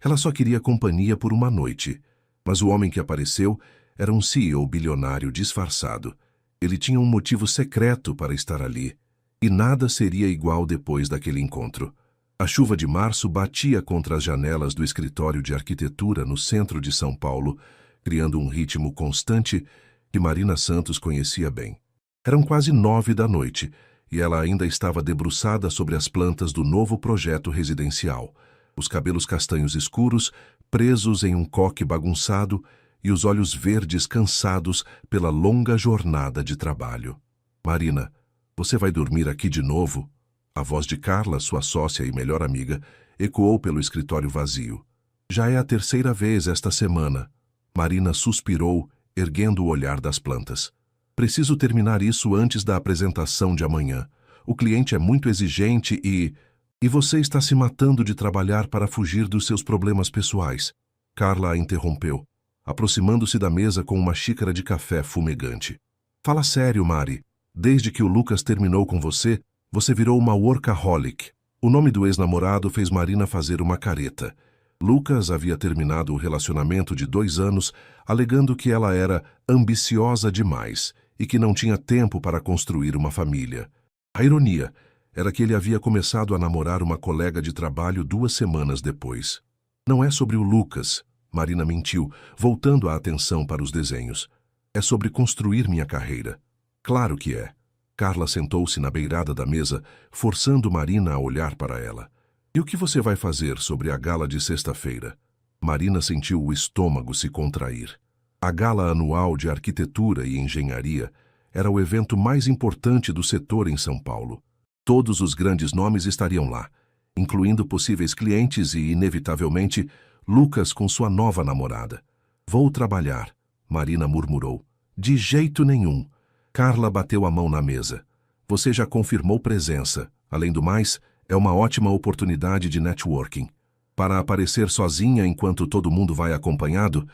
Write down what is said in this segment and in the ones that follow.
Ela só queria companhia por uma noite. Mas o homem que apareceu era um CEO bilionário disfarçado. Ele tinha um motivo secreto para estar ali. E nada seria igual depois daquele encontro. A chuva de março batia contra as janelas do escritório de arquitetura no centro de São Paulo, criando um ritmo constante que Marina Santos conhecia bem. Eram quase 9 da noite e ela ainda estava debruçada sobre as plantas do novo projeto residencial, os cabelos castanhos escuros presos em um coque bagunçado e os olhos verdes cansados pela longa jornada de trabalho. Marina, você vai dormir aqui de novo? A voz de Carla, sua sócia e melhor amiga, ecoou pelo escritório vazio. Já é a terceira vez esta semana. Marina suspirou, erguendo o olhar das plantas. Preciso terminar isso antes da apresentação de amanhã. O cliente é muito exigente e você está se matando de trabalhar para fugir dos seus problemas pessoais. Carla a interrompeu, aproximando-se da mesa com uma xícara de café fumegante. Fala sério, Mari. Desde que o Lucas terminou com você, você virou uma workaholic. O nome do ex-namorado fez Marina fazer uma careta. Lucas havia terminado o relacionamento de 2 anos, alegando que ela era ambiciosa demais e que não tinha tempo para construir uma família. A ironia era que ele havia começado a namorar uma colega de trabalho 2 semanas depois. Não é sobre o Lucas, Marina mentiu, voltando a atenção para os desenhos. É sobre construir minha carreira. Claro que é. Carla sentou-se na beirada da mesa, forçando Marina a olhar para ela. E o que você vai fazer sobre a gala de sexta-feira? Marina sentiu o estômago se contrair. A gala anual de arquitetura e engenharia era o evento mais importante do setor em São Paulo. Todos os grandes nomes estariam lá, incluindo possíveis clientes e, inevitavelmente, Lucas com sua nova namorada. Vou trabalhar, Marina murmurou. De jeito nenhum. Carla bateu a mão na mesa. Você já confirmou presença. Além do mais, é uma ótima oportunidade de networking. Para aparecer sozinha enquanto todo mundo vai acompanhado?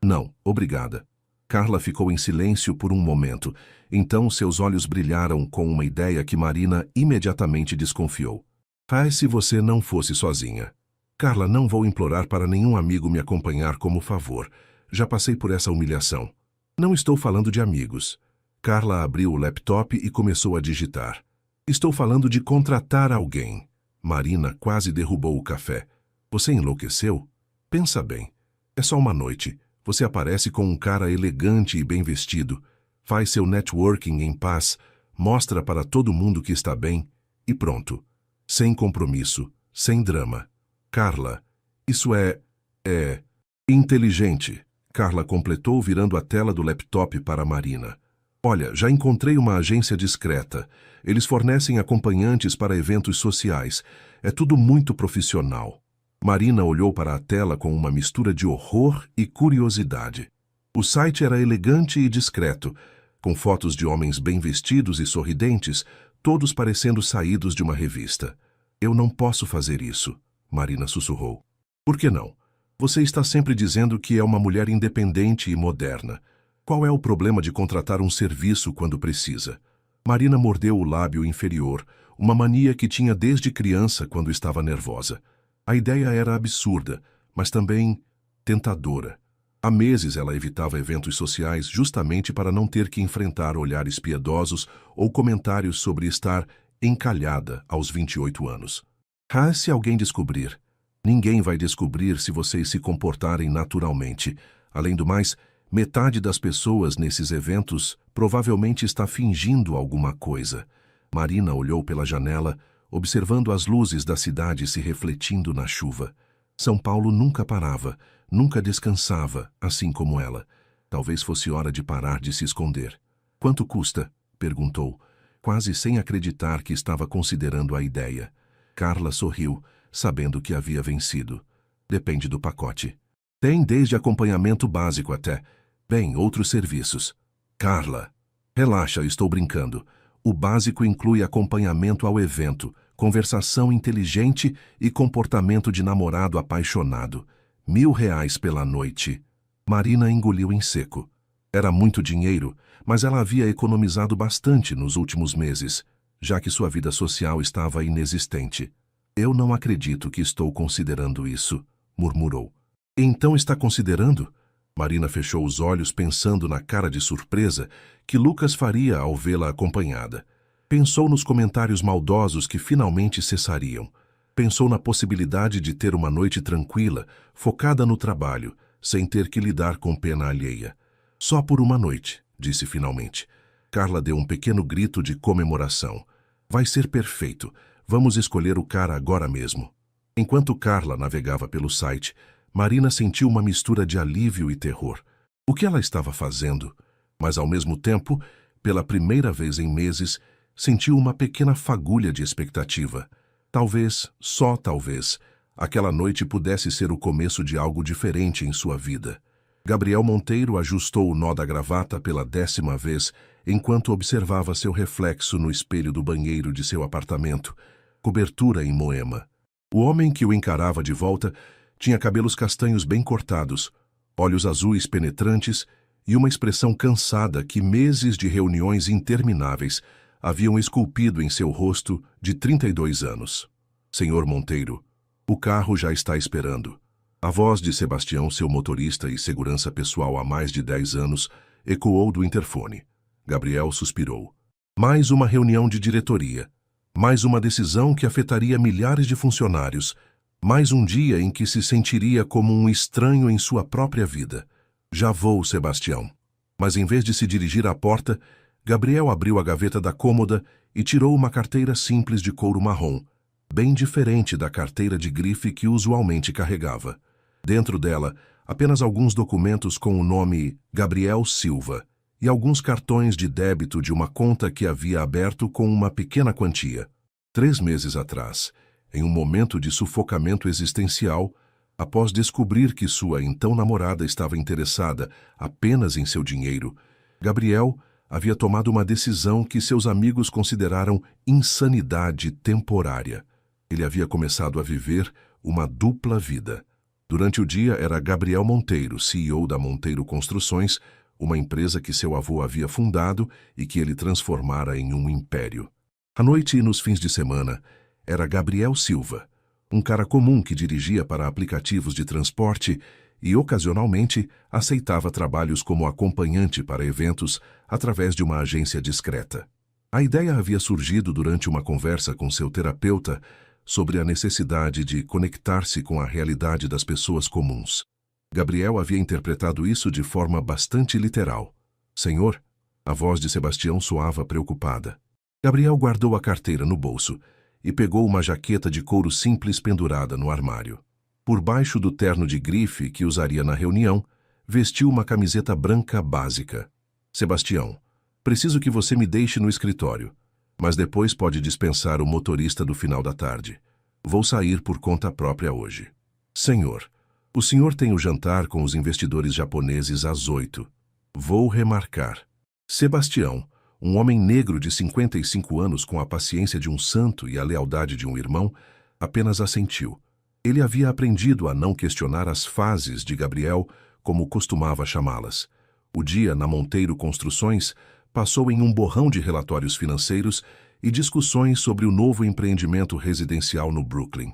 Não, obrigada. Carla ficou em silêncio por um momento. Então seus olhos brilharam com uma ideia que Marina imediatamente desconfiou. Faz se você não fosse sozinha. Carla, não vou implorar para nenhum amigo me acompanhar como favor. Já passei por essa humilhação. Não estou falando de amigos. Carla abriu o laptop e começou a digitar. Estou falando de contratar alguém. Marina quase derrubou o café. Você enlouqueceu? Pensa bem. É só uma noite. Você aparece com um cara elegante e bem vestido. Faz seu networking em paz. Mostra para todo mundo que está bem. E pronto. Sem compromisso. Sem drama. Carla, isso é inteligente. Carla completou virando a tela do laptop para Marina. Olha, já encontrei uma agência discreta. Eles fornecem acompanhantes para eventos sociais. É tudo muito profissional. Marina olhou para a tela com uma mistura de horror e curiosidade. O site era elegante e discreto, com fotos de homens bem vestidos e sorridentes, todos parecendo saídos de uma revista. Eu não posso fazer isso, Marina sussurrou. Por que não? Você está sempre dizendo que é uma mulher independente e moderna. Qual é o problema de contratar um serviço quando precisa? Marina mordeu o lábio inferior, uma mania que tinha desde criança quando estava nervosa. A ideia era absurda, mas também tentadora. Há meses ela evitava eventos sociais justamente para não ter que enfrentar olhares piedosos ou comentários sobre estar encalhada aos 28 anos. Se alguém descobrir. Ninguém vai descobrir se vocês se comportarem naturalmente. Além do mais, metade das pessoas nesses eventos provavelmente está fingindo alguma coisa. Marina olhou pela janela, observando as luzes da cidade se refletindo na chuva. São Paulo nunca parava, nunca descansava, assim como ela. Talvez fosse hora de parar de se esconder. Quanto custa? Perguntou, quase sem acreditar que estava considerando a ideia. Carla sorriu, sabendo que havia vencido. Depende do pacote. Tem desde acompanhamento básico até, outros serviços. Carla, relaxa, estou brincando. O básico inclui acompanhamento ao evento, conversação inteligente e comportamento de namorado apaixonado. R$ 1.000 pela noite. Marina engoliu em seco. Era muito dinheiro, mas ela havia economizado bastante nos últimos meses, já que sua vida social estava inexistente. Eu não acredito que estou considerando isso, murmurou. Então está considerando? Marina fechou os olhos pensando na cara de surpresa que Lucas faria ao vê-la acompanhada. Pensou nos comentários maldosos que finalmente cessariam. Pensou na possibilidade de ter uma noite tranquila, focada no trabalho, sem ter que lidar com pena alheia. Só por uma noite, disse finalmente. Carla deu um pequeno grito de comemoração. Vai ser perfeito. Vamos escolher o cara agora mesmo. Enquanto Carla navegava pelo site, Marina sentiu uma mistura de alívio e terror. O que ela estava fazendo? Mas, ao mesmo tempo, pela primeira vez em meses, sentiu uma pequena fagulha de expectativa. Talvez, só talvez, aquela noite pudesse ser o começo de algo diferente em sua vida. Gabriel Monteiro ajustou o nó da gravata pela 10ª vez enquanto observava seu reflexo no espelho do banheiro de seu apartamento, cobertura em moema. O homem que o encarava de volta tinha cabelos castanhos bem cortados, olhos azuis penetrantes e uma expressão cansada que meses de reuniões intermináveis haviam esculpido em seu rosto de 32 anos. Senhor Monteiro, o carro já está esperando. A voz de Sebastião, seu motorista e segurança pessoal há mais de 10 anos, ecoou do interfone. Gabriel suspirou. Mais uma reunião de diretoria. Mais uma decisão que afetaria milhares de funcionários. Mais um dia em que se sentiria como um estranho em sua própria vida. Já vou, Sebastião. Mas em vez de se dirigir à porta, Gabriel abriu a gaveta da cômoda e tirou uma carteira simples de couro marrom, bem diferente da carteira de grife que usualmente carregava. Dentro dela, apenas alguns documentos com o nome Gabriel Silva e alguns cartões de débito de uma conta que havia aberto com uma pequena quantia. 3 meses atrás, em um momento de sufocamento existencial, após descobrir que sua então namorada estava interessada apenas em seu dinheiro, Gabriel havia tomado uma decisão que seus amigos consideraram insanidade temporária. Ele havia começado a viver uma dupla vida. Durante o dia era Gabriel Monteiro, CEO da Monteiro Construções, uma empresa que seu avô havia fundado e que ele transformara em um império. À noite e nos fins de semana, era Gabriel Silva, um cara comum que dirigia para aplicativos de transporte e, ocasionalmente, aceitava trabalhos como acompanhante para eventos através de uma agência discreta. A ideia havia surgido durante uma conversa com seu terapeuta sobre a necessidade de conectar-se com a realidade das pessoas comuns. Gabriel havia interpretado isso de forma bastante literal. Senhor, a voz de Sebastião soava preocupada. Gabriel guardou a carteira no bolso e pegou uma jaqueta de couro simples pendurada no armário. Por baixo do terno de grife que usaria na reunião, vestiu uma camiseta branca básica. Sebastião, preciso que você me deixe no escritório, mas depois pode dispensar o motorista do final da tarde. Vou sair por conta própria hoje. Senhor, o senhor tem o jantar com os investidores japoneses às 8. Vou remarcar. Sebastião, um homem negro de 55 anos com a paciência de um santo e a lealdade de um irmão, apenas assentiu. Ele havia aprendido a não questionar as fases de Gabriel, como costumava chamá-las. O dia na Monteiro Construções passou em um borrão de relatórios financeiros e discussões sobre o novo empreendimento residencial no Brooklyn.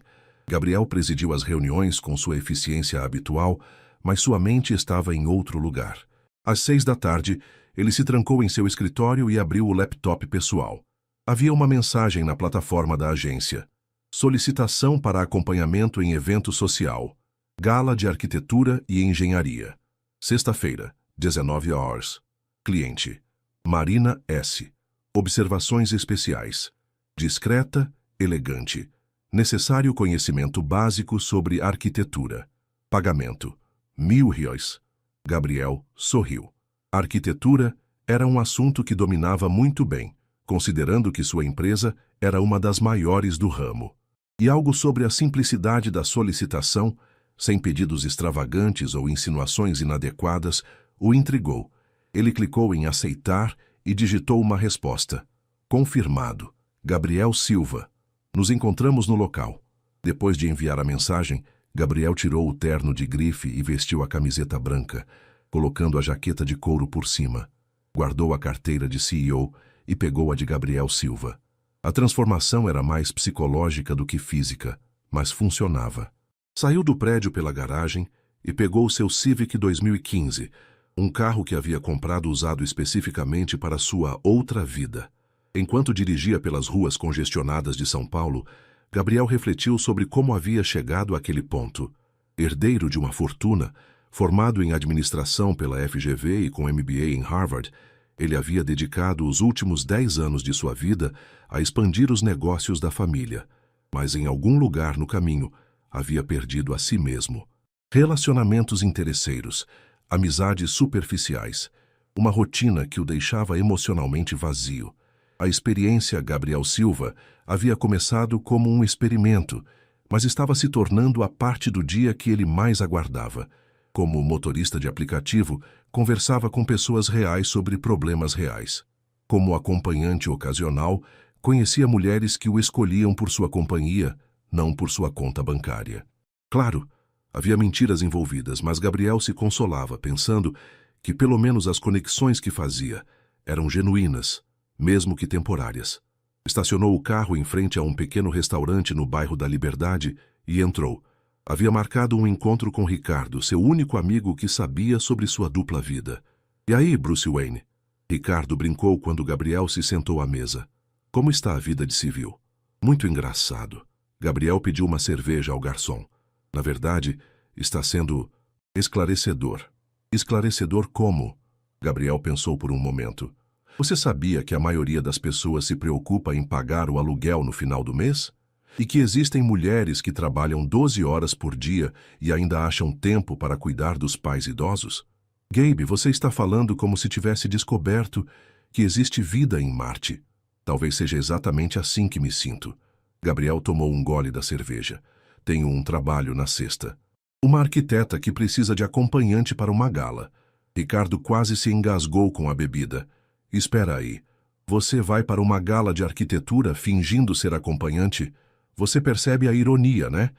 Gabriel presidiu as reuniões com sua eficiência habitual, mas sua mente estava em outro lugar. Às 6 da tarde, ele se trancou em seu escritório e abriu o laptop pessoal. Havia uma mensagem na plataforma da agência. Solicitação para acompanhamento em evento social. Gala de Arquitetura e Engenharia. Sexta-feira, 19 horas. Cliente. Marina S. Observações especiais. Discreta, elegante. Necessário conhecimento básico sobre arquitetura. Pagamento. R$ 1.000. Gabriel sorriu. Arquitetura era um assunto que dominava muito bem, considerando que sua empresa era uma das maiores do ramo. E algo sobre a simplicidade da solicitação, sem pedidos extravagantes ou insinuações inadequadas, o intrigou. Ele clicou em aceitar e digitou uma resposta. Confirmado. Gabriel Silva. Nos encontramos no local. Depois de enviar a mensagem, Gabriel tirou o terno de grife e vestiu a camiseta branca, colocando a jaqueta de couro por cima. Guardou a carteira de CEO e pegou a de Gabriel Silva. A transformação era mais psicológica do que física, mas funcionava. Saiu do prédio pela garagem e pegou seu Civic 2015, um carro que havia comprado usado especificamente para sua outra vida. Enquanto dirigia pelas ruas congestionadas de São Paulo, Gabriel refletiu sobre como havia chegado àquele ponto. Herdeiro de uma fortuna, formado em administração pela FGV e com MBA em Harvard, ele havia dedicado os últimos 10 anos de sua vida a expandir os negócios da família, mas em algum lugar no caminho havia perdido a si mesmo. Relacionamentos interesseiros, amizades superficiais, uma rotina que o deixava emocionalmente vazio. A experiência Gabriel Silva havia começado como um experimento, mas estava se tornando a parte do dia que ele mais aguardava. Como motorista de aplicativo, conversava com pessoas reais sobre problemas reais. Como acompanhante ocasional, conhecia mulheres que o escolhiam por sua companhia, não por sua conta bancária. Claro, havia mentiras envolvidas, mas Gabriel se consolava, pensando que pelo menos as conexões que fazia eram genuínas, mesmo que temporárias. Estacionou o carro em frente a um pequeno restaurante no bairro da Liberdade e entrou. Havia marcado um encontro com Ricardo, seu único amigo que sabia sobre sua dupla vida. E aí, Bruce Wayne? Ricardo brincou quando Gabriel se sentou à mesa. Como está a vida de civil? Muito engraçado. Gabriel pediu uma cerveja ao garçom. Na verdade, está sendo esclarecedor. Esclarecedor como? Gabriel pensou por um momento. Você sabia que a maioria das pessoas se preocupa em pagar o aluguel no final do mês? E que existem mulheres que trabalham 12 horas por dia e ainda acham tempo para cuidar dos pais idosos? Gabe, você está falando como se tivesse descoberto que existe vida em Marte. Talvez seja exatamente assim que me sinto. Gabriel tomou um gole da cerveja. Tenho um trabalho na sexta. Uma arquiteta que precisa de acompanhante para uma gala. Ricardo quase se engasgou com a bebida. Espera aí. Você vai para uma gala de arquitetura fingindo ser acompanhante? Você percebe a ironia, né?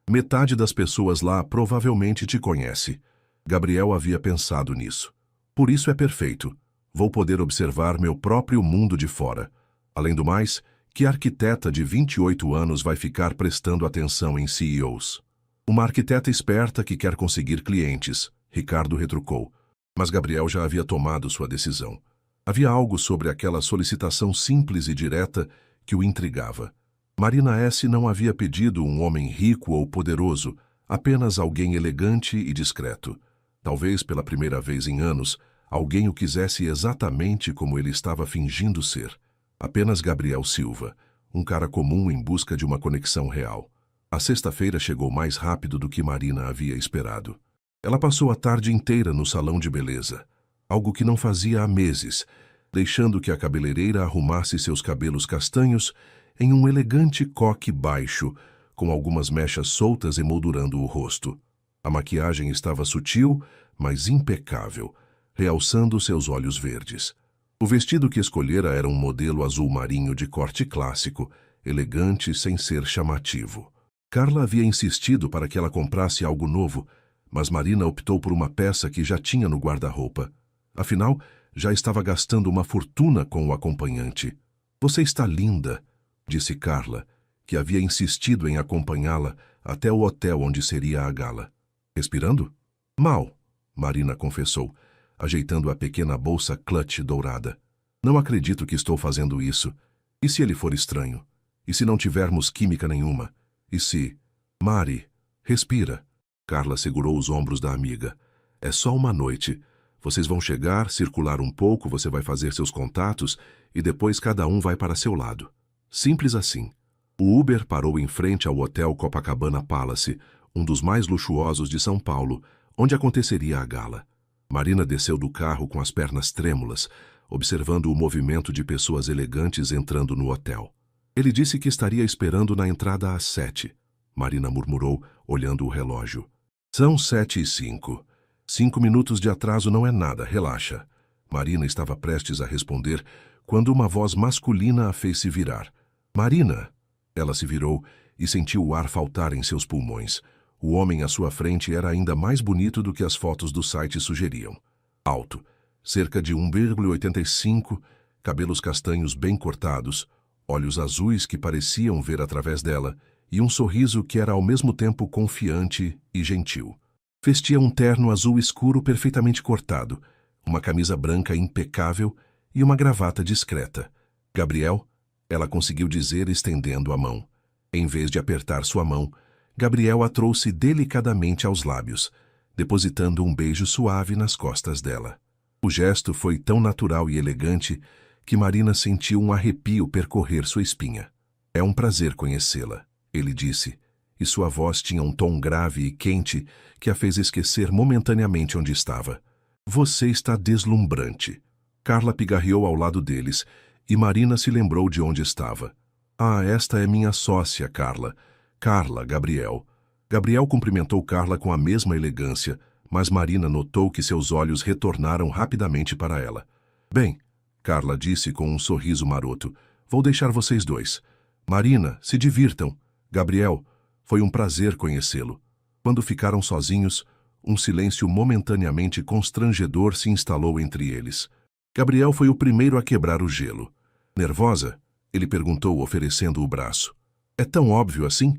Metade das pessoas lá provavelmente te conhece. Gabriel havia pensado nisso. Por isso é perfeito. Vou poder observar meu próprio mundo de fora. Além do mais, que arquiteta de 28 anos vai ficar prestando atenção em CEOs? Uma arquiteta esperta que quer conseguir clientes, Ricardo retrucou. Mas Gabriel já havia tomado sua decisão. Havia algo sobre aquela solicitação simples e direta que o intrigava. Marina S. não havia pedido um homem rico ou poderoso, apenas alguém elegante e discreto. Talvez pela primeira vez em anos, alguém o quisesse exatamente como ele estava fingindo ser. Apenas Gabriel Silva, um cara comum em busca de uma conexão real. A sexta-feira chegou mais rápido do que Marina havia esperado. Ela passou a tarde inteira no salão de beleza, algo que não fazia há meses, deixando que a cabeleireira arrumasse seus cabelos castanhos em um elegante coque baixo, com algumas mechas soltas emoldurando o rosto. A maquiagem estava sutil, mas impecável, realçando seus olhos verdes. O vestido que escolhera era um modelo azul marinho de corte clássico, elegante sem ser chamativo. Carla havia insistido para que ela comprasse algo novo, mas Marina optou por uma peça que já tinha no guarda-roupa. Afinal, já estava gastando uma fortuna com o acompanhante. Você está linda, disse Carla, que havia insistido em acompanhá-la até o hotel onde seria a gala. Respirando? Mal, Marina confessou, ajeitando a pequena bolsa clutch dourada. Não acredito que estou fazendo isso. E se ele for estranho? E se não tivermos química nenhuma? E se... Mari, respira. Carla segurou os ombros da amiga. É só uma noite. Vocês vão chegar, circular um pouco, você vai fazer seus contatos e depois cada um vai para seu lado. Simples assim. O Uber parou em frente ao Hotel Copacabana Palace, um dos mais luxuosos de São Paulo, onde aconteceria a gala. Marina desceu do carro com as pernas trêmulas, observando o movimento de pessoas elegantes entrando no hotel. Ele disse que estaria esperando na entrada às 7. Marina murmurou, olhando o relógio. São 7h05. 5 minutos de atraso não é nada, relaxa. Marina estava prestes a responder quando uma voz masculina a fez se virar. Marina! Ela se virou e sentiu o ar faltar em seus pulmões. O homem à sua frente era ainda mais bonito do que as fotos do site sugeriam. Alto, cerca de 1,85, cabelos castanhos bem cortados, olhos azuis que pareciam ver através dela e um sorriso que era ao mesmo tempo confiante e gentil. Vestia um terno azul escuro perfeitamente cortado, uma camisa branca impecável e uma gravata discreta. Gabriel, ela conseguiu dizer estendendo a mão. Em vez de apertar sua mão, Gabriel a trouxe delicadamente aos lábios, depositando um beijo suave nas costas dela. O gesto foi tão natural e elegante que Marina sentiu um arrepio percorrer sua espinha. É um prazer conhecê-la, ele disse, e sua voz tinha um tom grave e quente que a fez esquecer momentaneamente onde estava. Você está deslumbrante. Carla pigarreou ao lado deles e Marina se lembrou de onde estava. Ah, esta é minha sócia, Carla. Carla, Gabriel. Gabriel cumprimentou Carla com a mesma elegância, mas Marina notou que seus olhos retornaram rapidamente para ela. Bem, Carla disse com um sorriso maroto, vou deixar vocês dois. Marina, se divirtam. Gabriel, foi um prazer conhecê-lo. Quando ficaram sozinhos, um silêncio momentaneamente constrangedor se instalou entre eles. Gabriel foi o primeiro a quebrar o gelo. Nervosa? Ele perguntou, oferecendo o braço. É tão óbvio assim?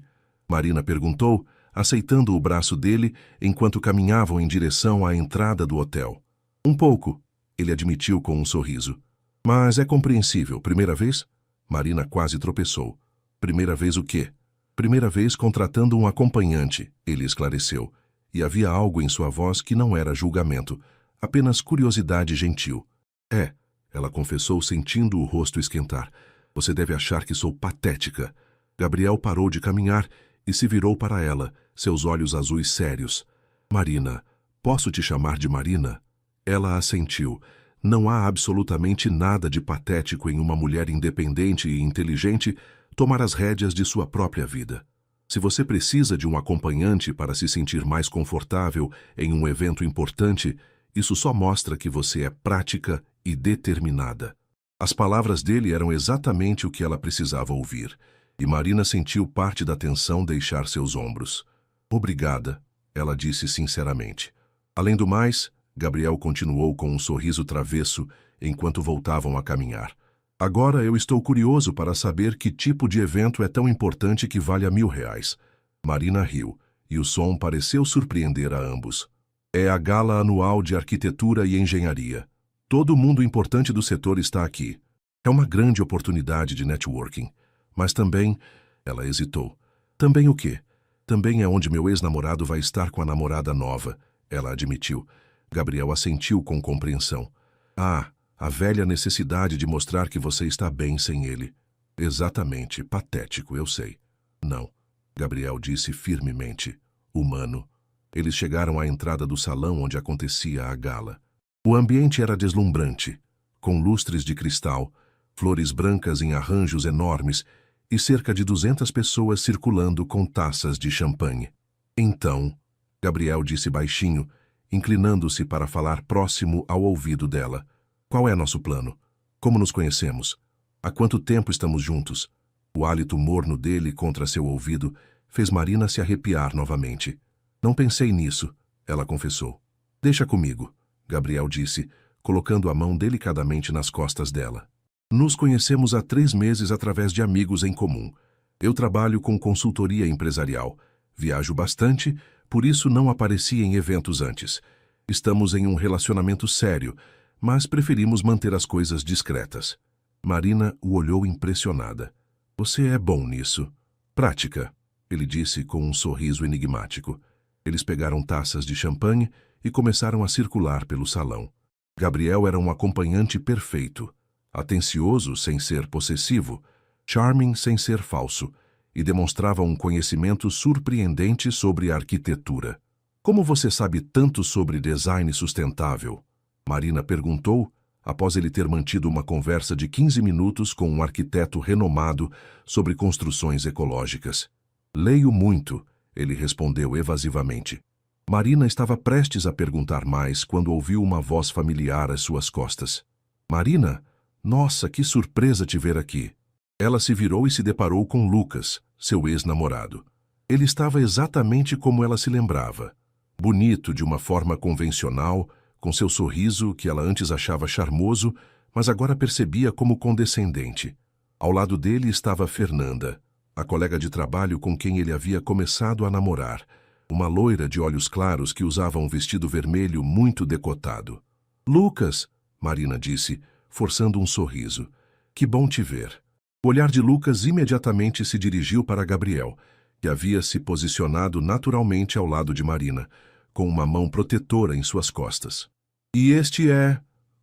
Marina perguntou, aceitando o braço dele enquanto caminhavam em direção à entrada do hotel. Um pouco, ele admitiu com um sorriso. Mas é compreensível. Primeira vez? Marina quase tropeçou. Primeira vez o quê? Primeira vez contratando um acompanhante, ele esclareceu. E havia algo em sua voz que não era julgamento, apenas curiosidade gentil. É, ela confessou sentindo o rosto esquentar. Você deve achar que sou patética. Gabriel parou de caminhar e se virou para ela, seus olhos azuis sérios. Marina, posso te chamar de Marina? Ela assentiu. Não há absolutamente nada de patético em uma mulher independente e inteligente tomar as rédeas de sua própria vida. Se você precisa de um acompanhante para se sentir mais confortável em um evento importante, isso só mostra que você é prática e determinada. As palavras dele eram exatamente o que ela precisava ouvir, e Marina sentiu parte da tensão deixar seus ombros. Obrigada, ela disse sinceramente. Além do mais, Gabriel continuou com um sorriso travesso enquanto voltavam a caminhar. Agora eu estou curioso para saber que tipo de evento é tão importante que vale R$1.000. Marina riu, e o som pareceu surpreender a ambos. É a Gala Anual de Arquitetura e Engenharia. Todo mundo importante do setor está aqui. É uma grande oportunidade de networking. Mas também, ela hesitou. Também o quê? Também é onde meu ex-namorado vai estar com a namorada nova, ela admitiu. Gabriel assentiu com compreensão. Ah, a velha necessidade de mostrar que você está bem sem ele. Exatamente, patético, eu sei. Não, Gabriel disse firmemente. Humano. Eles chegaram à entrada do salão onde acontecia a gala. O ambiente era deslumbrante, com lustres de cristal, flores brancas em arranjos enormes e cerca de 200 pessoas circulando com taças de champanhe. Então, Gabriel disse baixinho, inclinando-se para falar próximo ao ouvido dela. Qual é nosso plano? Como nos conhecemos? Há quanto tempo estamos juntos? O hálito morno dele contra seu ouvido fez Marina se arrepiar novamente. Não pensei nisso, ela confessou. Deixa comigo, Gabriel disse, colocando a mão delicadamente nas costas dela. Nos conhecemos há 3 meses através de amigos em comum. Eu trabalho com consultoria empresarial. Viajo bastante, por isso não apareci em eventos antes. Estamos em um relacionamento sério, mas preferimos manter as coisas discretas. Marina o olhou impressionada. Você é bom nisso. Prática, ele disse com um sorriso enigmático. Eles pegaram taças de champanhe e começaram a circular pelo salão. Gabriel era um acompanhante perfeito, atencioso sem ser possessivo, charming sem ser falso, e demonstrava um conhecimento surpreendente sobre arquitetura. Como você sabe tanto sobre design sustentável? Marina perguntou, após ele ter mantido uma conversa de 15 minutos com um arquiteto renomado sobre construções ecológicas. Leio muito, ele respondeu evasivamente. Marina estava prestes a perguntar mais quando ouviu uma voz familiar às suas costas. Marina? Nossa, que surpresa te ver aqui. Ela se virou e se deparou com Lucas, seu ex-namorado. Ele estava exatamente como ela se lembrava. Bonito de uma forma convencional, com seu sorriso que ela antes achava charmoso, mas agora percebia como condescendente. Ao lado dele estava Fernanda, a colega de trabalho com quem ele havia começado a namorar, uma loira de olhos claros que usava um vestido vermelho muito decotado. Lucas, Marina disse, forçando um sorriso. Que bom te ver. O olhar de Lucas imediatamente se dirigiu para Gabriel, que havia se posicionado naturalmente ao lado de Marina, com uma mão protetora em suas costas. E este é?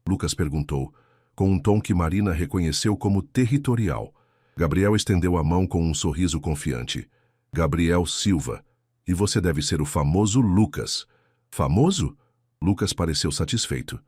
Lucas perguntou, com um tom que Marina reconheceu como territorial. Gabriel estendeu a mão com um sorriso confiante. Gabriel Silva. E você deve ser o famoso Lucas. Famoso? Lucas pareceu satisfeito.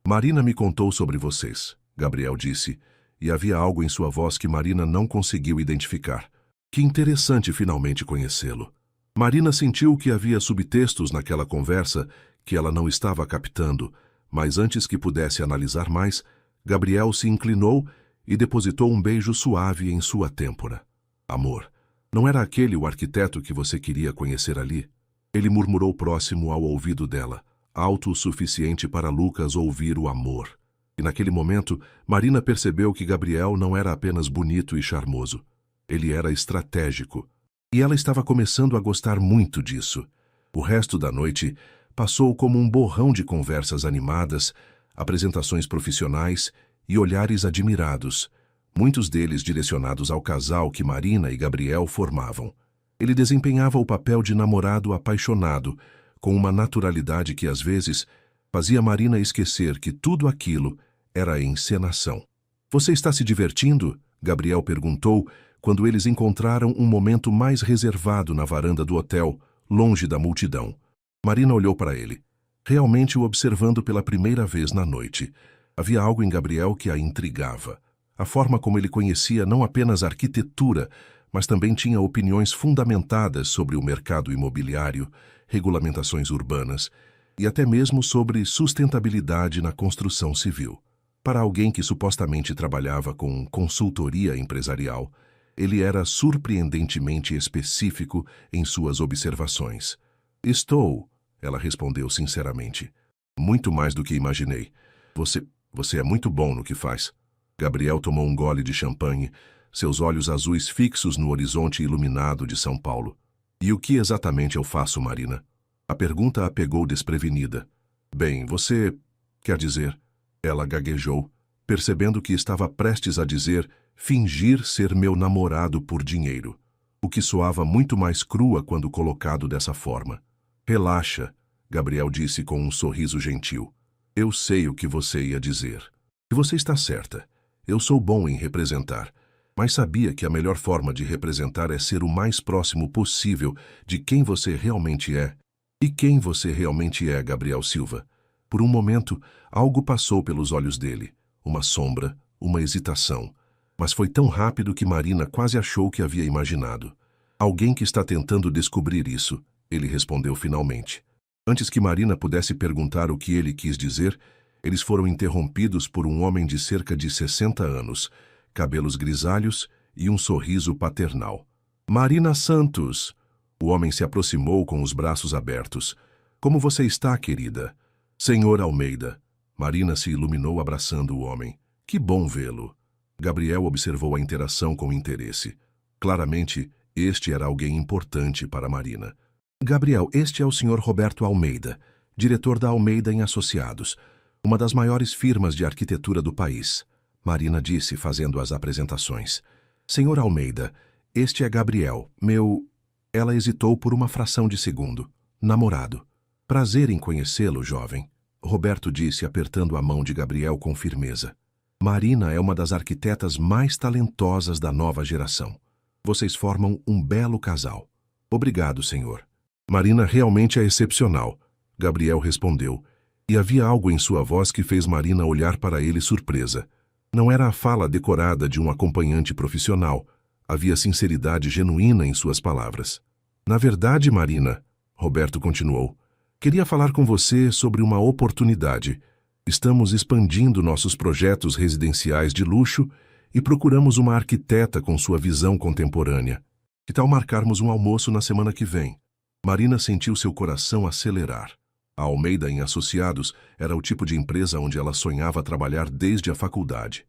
Marina me contou sobre vocês, Gabriel disse, e havia algo em sua voz que Marina não conseguiu identificar. Que interessante finalmente conhecê-lo. Marina sentiu que havia subtextos naquela conversa que ela não estava captando, mas antes que pudesse analisar mais, Gabriel se inclinou e depositou um beijo suave em sua têmpora. Amor, não era aquele o arquiteto que você queria conhecer ali? Ele murmurou próximo ao ouvido dela, alto o suficiente para Lucas ouvir o amor. E naquele momento, Marina percebeu que Gabriel não era apenas bonito e charmoso. Ele era estratégico. E ela estava começando a gostar muito disso. O resto da noite passou como um borrão de conversas animadas, apresentações profissionais e olhares admirados, muitos deles direcionados ao casal que Marina e Gabriel formavam. Ele desempenhava o papel de namorado apaixonado, com uma naturalidade que às vezes fazia Marina esquecer que tudo aquilo era encenação. Você está se divertindo? Gabriel perguntou quando eles encontraram um momento mais reservado na varanda do hotel, longe da multidão. Marina olhou para ele, realmente o observando pela primeira vez na noite. Havia algo em Gabriel que a intrigava. A forma como ele conhecia não apenas a arquitetura, mas também tinha opiniões fundamentadas sobre o mercado imobiliário, regulamentações urbanas e até mesmo sobre sustentabilidade na construção civil. Para alguém que supostamente trabalhava com consultoria empresarial, ele era surpreendentemente específico em suas observações. Estou, ela respondeu sinceramente. Muito mais do que imaginei. Você é muito bom no que faz. Gabriel tomou um gole de champanhe, seus olhos azuis fixos no horizonte iluminado de São Paulo. E o que exatamente eu faço, Marina? A pergunta a pegou desprevenida. Bem, você... quer dizer... Ela gaguejou, percebendo que estava prestes a dizer fingir ser meu namorado por dinheiro, o que soava muito mais crua quando colocado dessa forma. Relaxa, Gabriel disse com um sorriso gentil. Eu sei o que você ia dizer. E você está certa. Eu sou bom em representar, mas sabia que a melhor forma de representar é ser o mais próximo possível de quem você realmente é. E quem você realmente é, Gabriel Silva? Por um momento, algo passou pelos olhos dele, uma sombra, uma hesitação. Mas foi tão rápido que Marina quase achou que havia imaginado. Alguém que está tentando descobrir isso, ele respondeu finalmente. Antes que Marina pudesse perguntar o que ele quis dizer, eles foram interrompidos por um homem de cerca de 60 anos, cabelos grisalhos e um sorriso paternal. Marina Santos! O homem se aproximou com os braços abertos. Como você está, querida? Senhor Almeida. Marina se iluminou abraçando o homem. Que bom vê-lo. Gabriel observou a interação com interesse. Claramente, este era alguém importante para Marina. Gabriel, este é o Sr. Roberto Almeida, diretor da Almeida em Associados, uma das maiores firmas de arquitetura do país. Marina disse, fazendo as apresentações. Senhor Almeida, este é Gabriel, meu... Ela hesitou por uma fração de segundo. Namorado. Prazer em conhecê-lo, jovem. Roberto disse, apertando a mão de Gabriel com firmeza. Marina é uma das arquitetas mais talentosas da nova geração. Vocês formam um belo casal. Obrigado, senhor. Marina realmente é excepcional, Gabriel respondeu, e havia algo em sua voz que fez Marina olhar para ele surpresa. Não era a fala decorada de um acompanhante profissional. Havia sinceridade genuína em suas palavras. Na verdade, Marina, Roberto continuou, queria falar com você sobre uma oportunidade. Estamos expandindo nossos projetos residenciais de luxo e procuramos uma arquiteta com sua visão contemporânea. Que tal marcarmos um almoço na semana que vem? Marina sentiu seu coração acelerar. A Almeida em Associados era o tipo de empresa onde ela sonhava trabalhar desde a faculdade.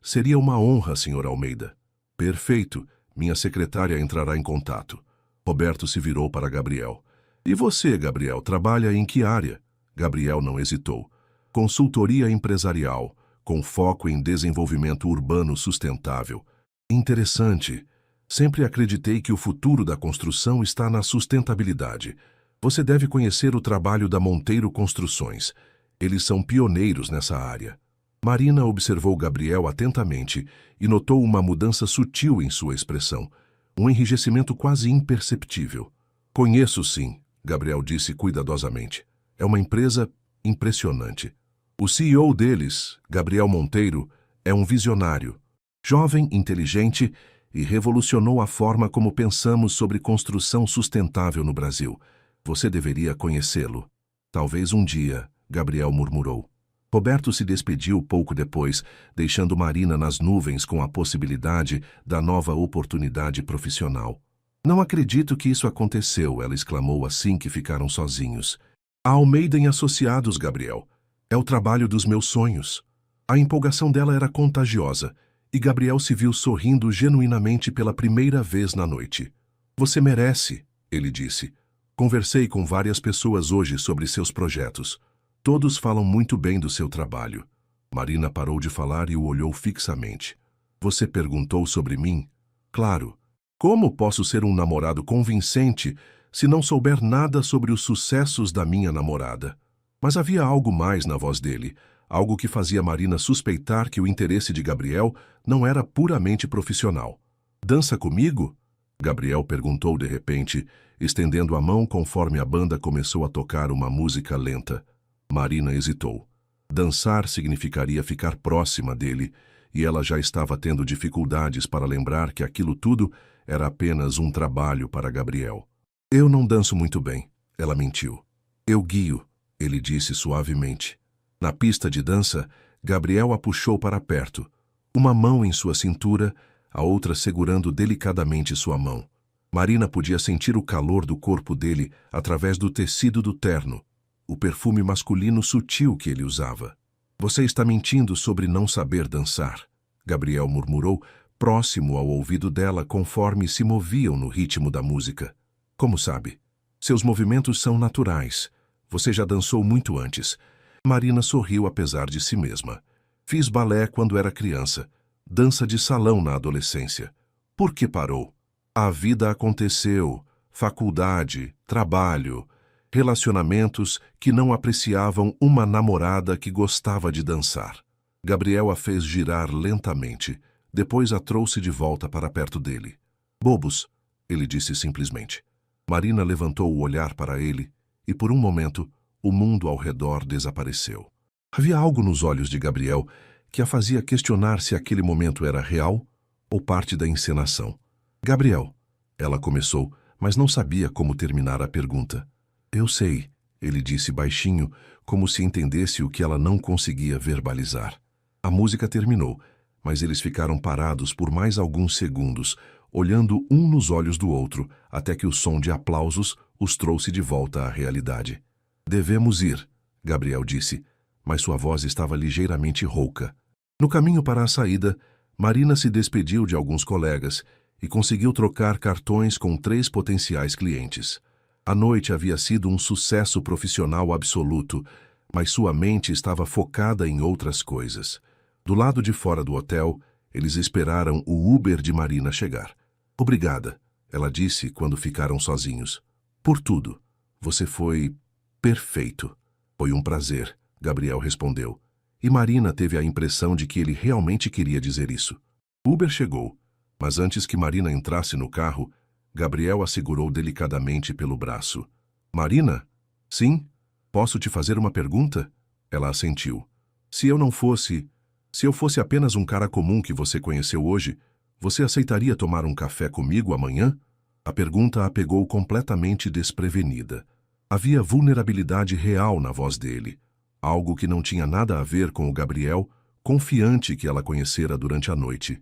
Seria uma honra, Sr. Almeida. Perfeito, Minha secretária entrará em contato. Roberto se virou para Gabriel. E você, Gabriel, trabalha em que área? Gabriel não hesitou. Consultoria empresarial, com foco em desenvolvimento urbano sustentável. Interessante. Sempre acreditei que o futuro da construção está na sustentabilidade. Você deve conhecer o trabalho da Monteiro Construções. Eles são pioneiros nessa área. Marina observou Gabriel atentamente e notou uma mudança sutil em sua expressão, um enrijecimento quase imperceptível. Conheço sim, Gabriel disse cuidadosamente. É uma empresa impressionante. O CEO deles, Gabriel Monteiro, é um visionário, jovem, inteligente e revolucionou a forma como pensamos sobre construção sustentável no Brasil. Você deveria conhecê-lo. Talvez um dia, Gabriel murmurou. Roberto se despediu pouco depois, deixando Marina nas nuvens com a possibilidade da nova oportunidade profissional. Não acredito que isso aconteceu, ela exclamou assim que ficaram sozinhos. A Almeida em Associados, Gabriel. É o trabalho dos meus sonhos. A empolgação dela era contagiosa, e Gabriel se viu sorrindo genuinamente pela primeira vez na noite. Você merece, ele disse. Conversei com várias pessoas hoje sobre seus projetos. Todos falam muito bem do seu trabalho. Marina parou de falar e o olhou fixamente. Você perguntou sobre mim? Claro. Como posso ser um namorado convincente se não souber nada sobre os sucessos da minha namorada? Mas havia algo mais na voz dele, algo que fazia Marina suspeitar que o interesse de Gabriel não era puramente profissional. Dança comigo? Gabriel perguntou de repente, estendendo a mão conforme a banda começou a tocar uma música lenta. Marina hesitou. Dançar significaria ficar próxima dele, e ela já estava tendo dificuldades para lembrar que aquilo tudo era apenas um trabalho para Gabriel. Eu não danço muito bem, ela mentiu. Eu guio, ele disse suavemente. Na pista de dança, Gabriel a puxou para perto, uma mão em sua cintura, a outra segurando delicadamente sua mão. Marina podia sentir o calor do corpo dele através do tecido do terno, o perfume masculino sutil que ele usava. Você está mentindo sobre não saber dançar, Gabriel murmurou, próximo ao ouvido dela conforme se moviam no ritmo da música. Como sabe? Seus movimentos são naturais. Você já dançou muito antes. Marina sorriu apesar de si mesma. Fiz balé quando era criança. Dança de salão na adolescência. Por que parou? A vida aconteceu. Faculdade, trabalho, relacionamentos que não apreciavam uma namorada que gostava de dançar. Gabriel a fez girar lentamente. Depois a trouxe de volta para perto dele. Bobos, ele disse simplesmente. Marina levantou o olhar para ele e, por um momento, o mundo ao redor desapareceu. Havia algo nos olhos de Gabriel que a fazia questionar se aquele momento era real ou parte da encenação. Gabriel, ela começou, mas não sabia como terminar a pergunta. Eu sei, ele disse baixinho, como se entendesse o que ela não conseguia verbalizar. A música terminou, mas eles ficaram parados por mais alguns segundos, olhando um nos olhos do outro, até que o som de aplausos os trouxe de volta à realidade. Devemos ir, Gabriel disse, mas sua voz estava ligeiramente rouca. No caminho para a saída, Marina se despediu de alguns colegas e conseguiu trocar cartões com 3 potenciais clientes. A noite havia sido um sucesso profissional absoluto, mas sua mente estava focada em outras coisas. Do lado de fora do hotel, eles esperaram o Uber de Marina chegar. Obrigada, ela disse quando ficaram sozinhos. Por tudo. Você foi perfeito. Foi um prazer, Gabriel respondeu. E Marina teve a impressão de que ele realmente queria dizer isso. Uber chegou, mas antes que Marina entrasse no carro, Gabriel a segurou delicadamente pelo braço. Marina? Sim? Posso te fazer uma pergunta? Ela assentiu. Se eu fosse apenas um cara comum que você conheceu hoje, você aceitaria tomar um café comigo amanhã? A pergunta a pegou completamente desprevenida. Havia vulnerabilidade real na voz dele, algo que não tinha nada a ver com o Gabriel, confiante que ela conhecera durante a noite.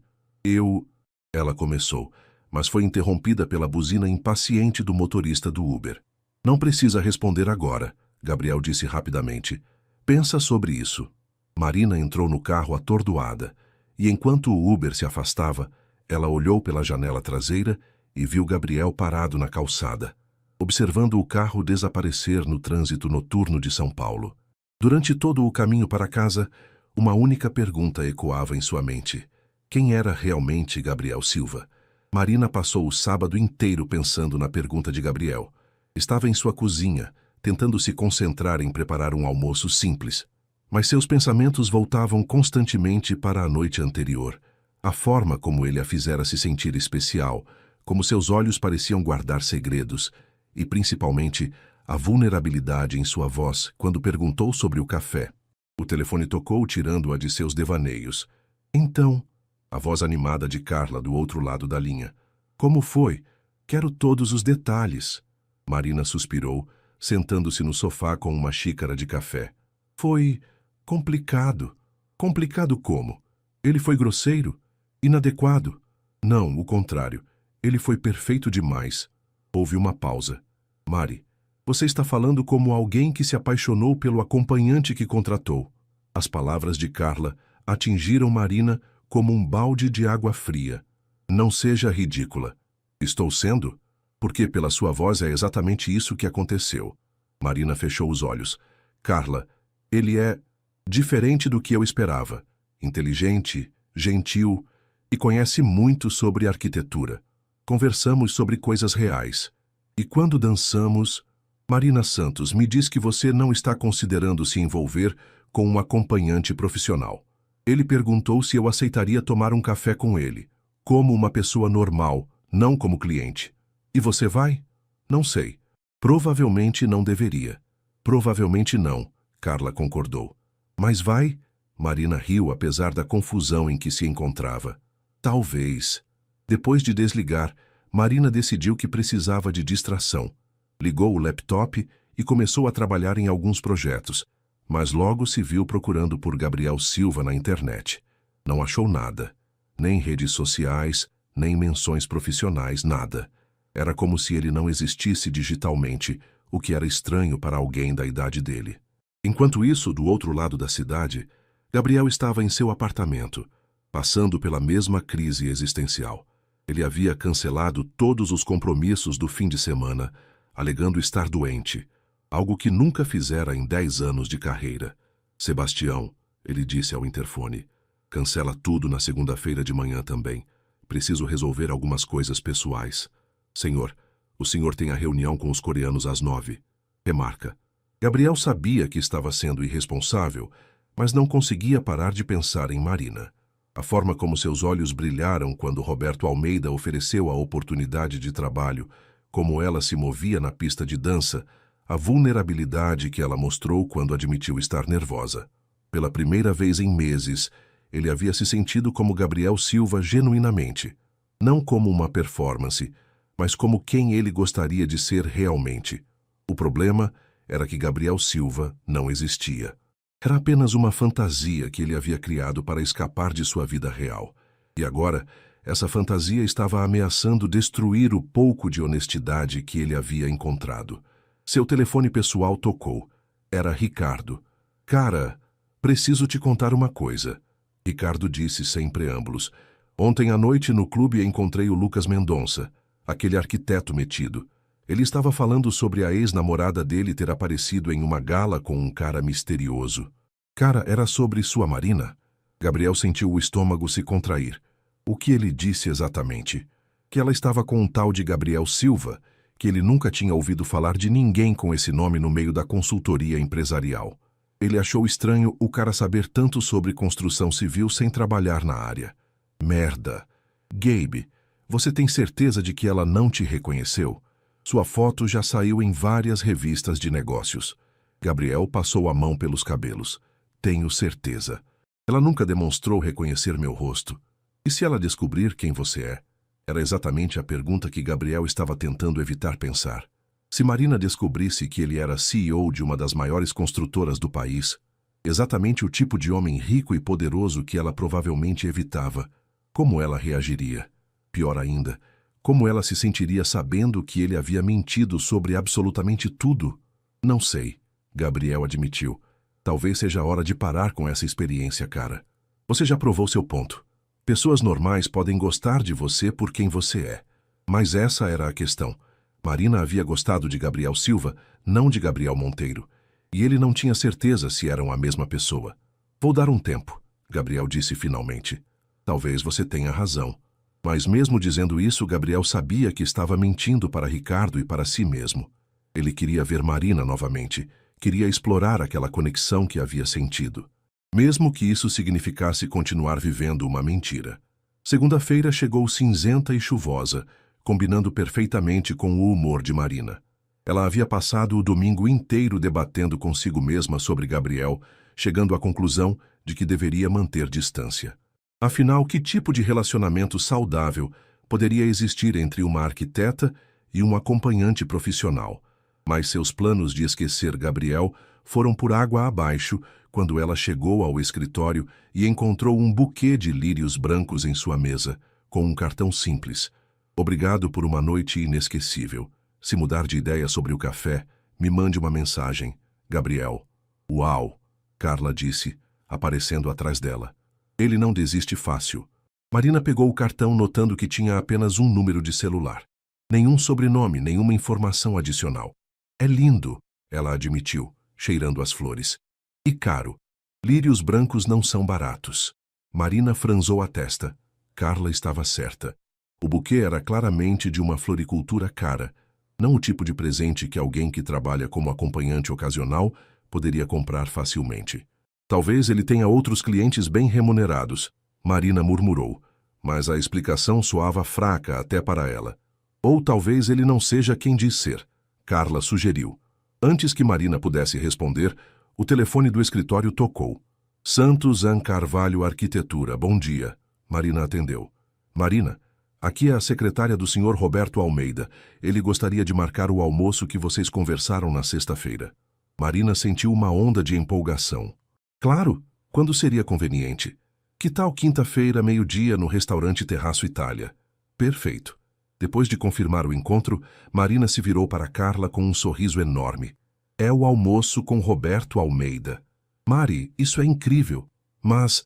Ela começou, mas foi interrompida pela buzina impaciente do motorista do Uber. Não precisa responder agora, Gabriel disse rapidamente. Pensa sobre isso. Marina entrou no carro atordoada, e enquanto o Uber se afastava, Ela olhou pela janela traseira e viu Gabriel parado na calçada, observando o carro desaparecer no trânsito noturno de São Paulo. Durante todo o caminho para casa, uma única pergunta ecoava em sua mente: quem era realmente Gabriel Silva? Marina passou o sábado inteiro pensando na pergunta de Gabriel. Estava em sua cozinha, tentando se concentrar em preparar um almoço simples. Mas seus pensamentos voltavam constantemente para a noite anterior. A forma como ele a fizera se sentir especial, como seus olhos pareciam guardar segredos, e principalmente a vulnerabilidade em sua voz quando perguntou sobre o café. O telefone tocou, tirando-a de seus devaneios. Então, a voz animada de Carla do outro lado da linha. Como foi? Quero todos os detalhes. Marina suspirou, sentando-se no sofá com uma xícara de café. Foi complicado. Complicado como? Ele foi grosseiro? Inadequado? Não, o contrário. Ele foi perfeito demais. Houve uma pausa. Mari, você está falando como alguém que se apaixonou pelo acompanhante que contratou. As palavras de Carla atingiram Marina como um balde de água fria. Não seja ridícula. Estou sendo? Porque pela sua voz é exatamente isso que aconteceu. Marina fechou os olhos. Carla, ele é diferente do que eu esperava. Inteligente, gentil e conhece muito sobre arquitetura. Conversamos sobre coisas reais. E quando dançamos... Marina Santos, me diz que você não está considerando se envolver com um acompanhante profissional. Ele perguntou se eu aceitaria tomar um café com ele, como uma pessoa normal, não como cliente. E você vai? Não sei. Provavelmente não deveria. Provavelmente não, Carla concordou. Mas vai? Marina riu apesar da confusão em que se encontrava. Talvez. Depois de desligar, Marina decidiu que precisava de distração. Ligou o laptop e começou a trabalhar em alguns projetos, mas logo se viu procurando por Gabriel Silva na internet. Não achou nada. Nem redes sociais, nem menções profissionais, nada. Era como se ele não existisse digitalmente, o que era estranho para alguém da idade dele. Enquanto isso, do outro lado da cidade, Gabriel estava em seu apartamento, passando pela mesma crise existencial. Ele havia cancelado todos os compromissos do fim de semana, alegando estar doente, algo que nunca fizera em 10 anos de carreira. Sebastião, ele disse ao interfone, cancela tudo na segunda-feira de manhã também. Preciso resolver algumas coisas pessoais. Senhor, o senhor tem a reunião com os coreanos às 9. Remarca. Gabriel sabia que estava sendo irresponsável, mas não conseguia parar de pensar em Marina. A forma como seus olhos brilharam quando Roberto Almeida ofereceu a oportunidade de trabalho, como ela se movia na pista de dança, a vulnerabilidade que ela mostrou quando admitiu estar nervosa. Pela primeira vez em meses, ele havia se sentido como Gabriel Silva genuinamente, não como uma performance, mas como quem ele gostaria de ser realmente. O problema era que Gabriel Silva não existia. Era apenas uma fantasia que ele havia criado para escapar de sua vida real. E agora, essa fantasia estava ameaçando destruir o pouco de honestidade que ele havia encontrado. Seu telefone pessoal tocou. Era Ricardo. Cara, preciso te contar uma coisa. Ricardo disse sem preâmbulos. Ontem à noite no clube encontrei o Lucas Mendonça, aquele arquiteto metido. Ele estava falando sobre a ex-namorada dele ter aparecido em uma gala com um cara misterioso. Cara, era sobre sua Marina? Gabriel sentiu o estômago se contrair. O que ele disse exatamente? Que ela estava com um tal de Gabriel Silva, que ele nunca tinha ouvido falar de ninguém com esse nome no meio da consultoria empresarial. Ele achou estranho o cara saber tanto sobre construção civil sem trabalhar na área. Merda. Gabe, você tem certeza de que ela não te reconheceu? Sua foto já saiu em várias revistas de negócios. Gabriel passou a mão pelos cabelos. Tenho certeza. Ela nunca demonstrou reconhecer meu rosto. E se ela descobrir quem você é? Era exatamente a pergunta que Gabriel estava tentando evitar pensar. Se Marina descobrisse que ele era CEO de uma das maiores construtoras do país, exatamente o tipo de homem rico e poderoso que ela provavelmente evitava, como ela reagiria? Pior ainda, como ela se sentiria sabendo que ele havia mentido sobre absolutamente tudo? Não sei, Gabriel admitiu. Talvez seja a hora de parar com essa experiência, cara. Você já provou seu ponto. Pessoas normais podem gostar de você por quem você é. Mas essa era a questão. Marina havia gostado de Gabriel Silva, não de Gabriel Monteiro. E ele não tinha certeza se eram a mesma pessoa. Vou dar um tempo, Gabriel disse finalmente. Talvez você tenha razão. Mas mesmo dizendo isso, Gabriel sabia que estava mentindo para Ricardo e para si mesmo. Ele queria ver Marina novamente, queria explorar aquela conexão que havia sentido. Mesmo que isso significasse continuar vivendo uma mentira. Segunda-feira chegou cinzenta e chuvosa, combinando perfeitamente com o humor de Marina. Ela havia passado o domingo inteiro debatendo consigo mesma sobre Gabriel, chegando à conclusão de que deveria manter distância. Afinal, que tipo de relacionamento saudável poderia existir entre uma arquiteta e um acompanhante profissional? Mas seus planos de esquecer Gabriel foram por água abaixo quando ela chegou ao escritório e encontrou um buquê de lírios brancos em sua mesa, com um cartão simples. Obrigado por uma noite inesquecível. Se mudar de ideia sobre o café, me mande uma mensagem. Gabriel. Uau! Carla disse, aparecendo atrás dela. Ele não desiste fácil. Marina pegou o cartão notando que tinha apenas um número de celular. Nenhum sobrenome, nenhuma informação adicional. É lindo, ela admitiu, cheirando as flores. E caro. Lírios brancos não são baratos. Marina franzou a testa. Carla estava certa. O buquê era claramente de uma floricultura cara, não o tipo de presente que alguém que trabalha como acompanhante ocasional poderia comprar facilmente. Talvez ele tenha outros clientes bem remunerados, Marina murmurou, mas a explicação soava fraca até para ela. Ou talvez ele não seja quem diz ser, Carla sugeriu. Antes que Marina pudesse responder, o telefone do escritório tocou. Santos An Carvalho Arquitetura, bom dia. Marina atendeu. Marina, aqui é a secretária do Sr. Roberto Almeida. Ele gostaria de marcar o almoço que vocês conversaram na sexta-feira. Marina sentiu uma onda de empolgação. Claro, quando seria conveniente? Que tal quinta-feira, meio-dia, no restaurante Terraço Itália? Perfeito. Depois de confirmar o encontro, Marina se virou para Carla com um sorriso enorme. É o almoço com Roberto Almeida. Mari, isso é incrível. Mas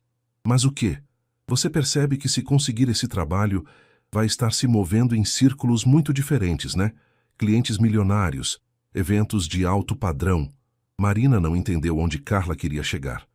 o quê? Você percebe que se conseguir esse trabalho, vai estar se movendo em círculos muito diferentes, né? Clientes milionários, eventos de alto padrão. Marina não entendeu onde Carla queria chegar.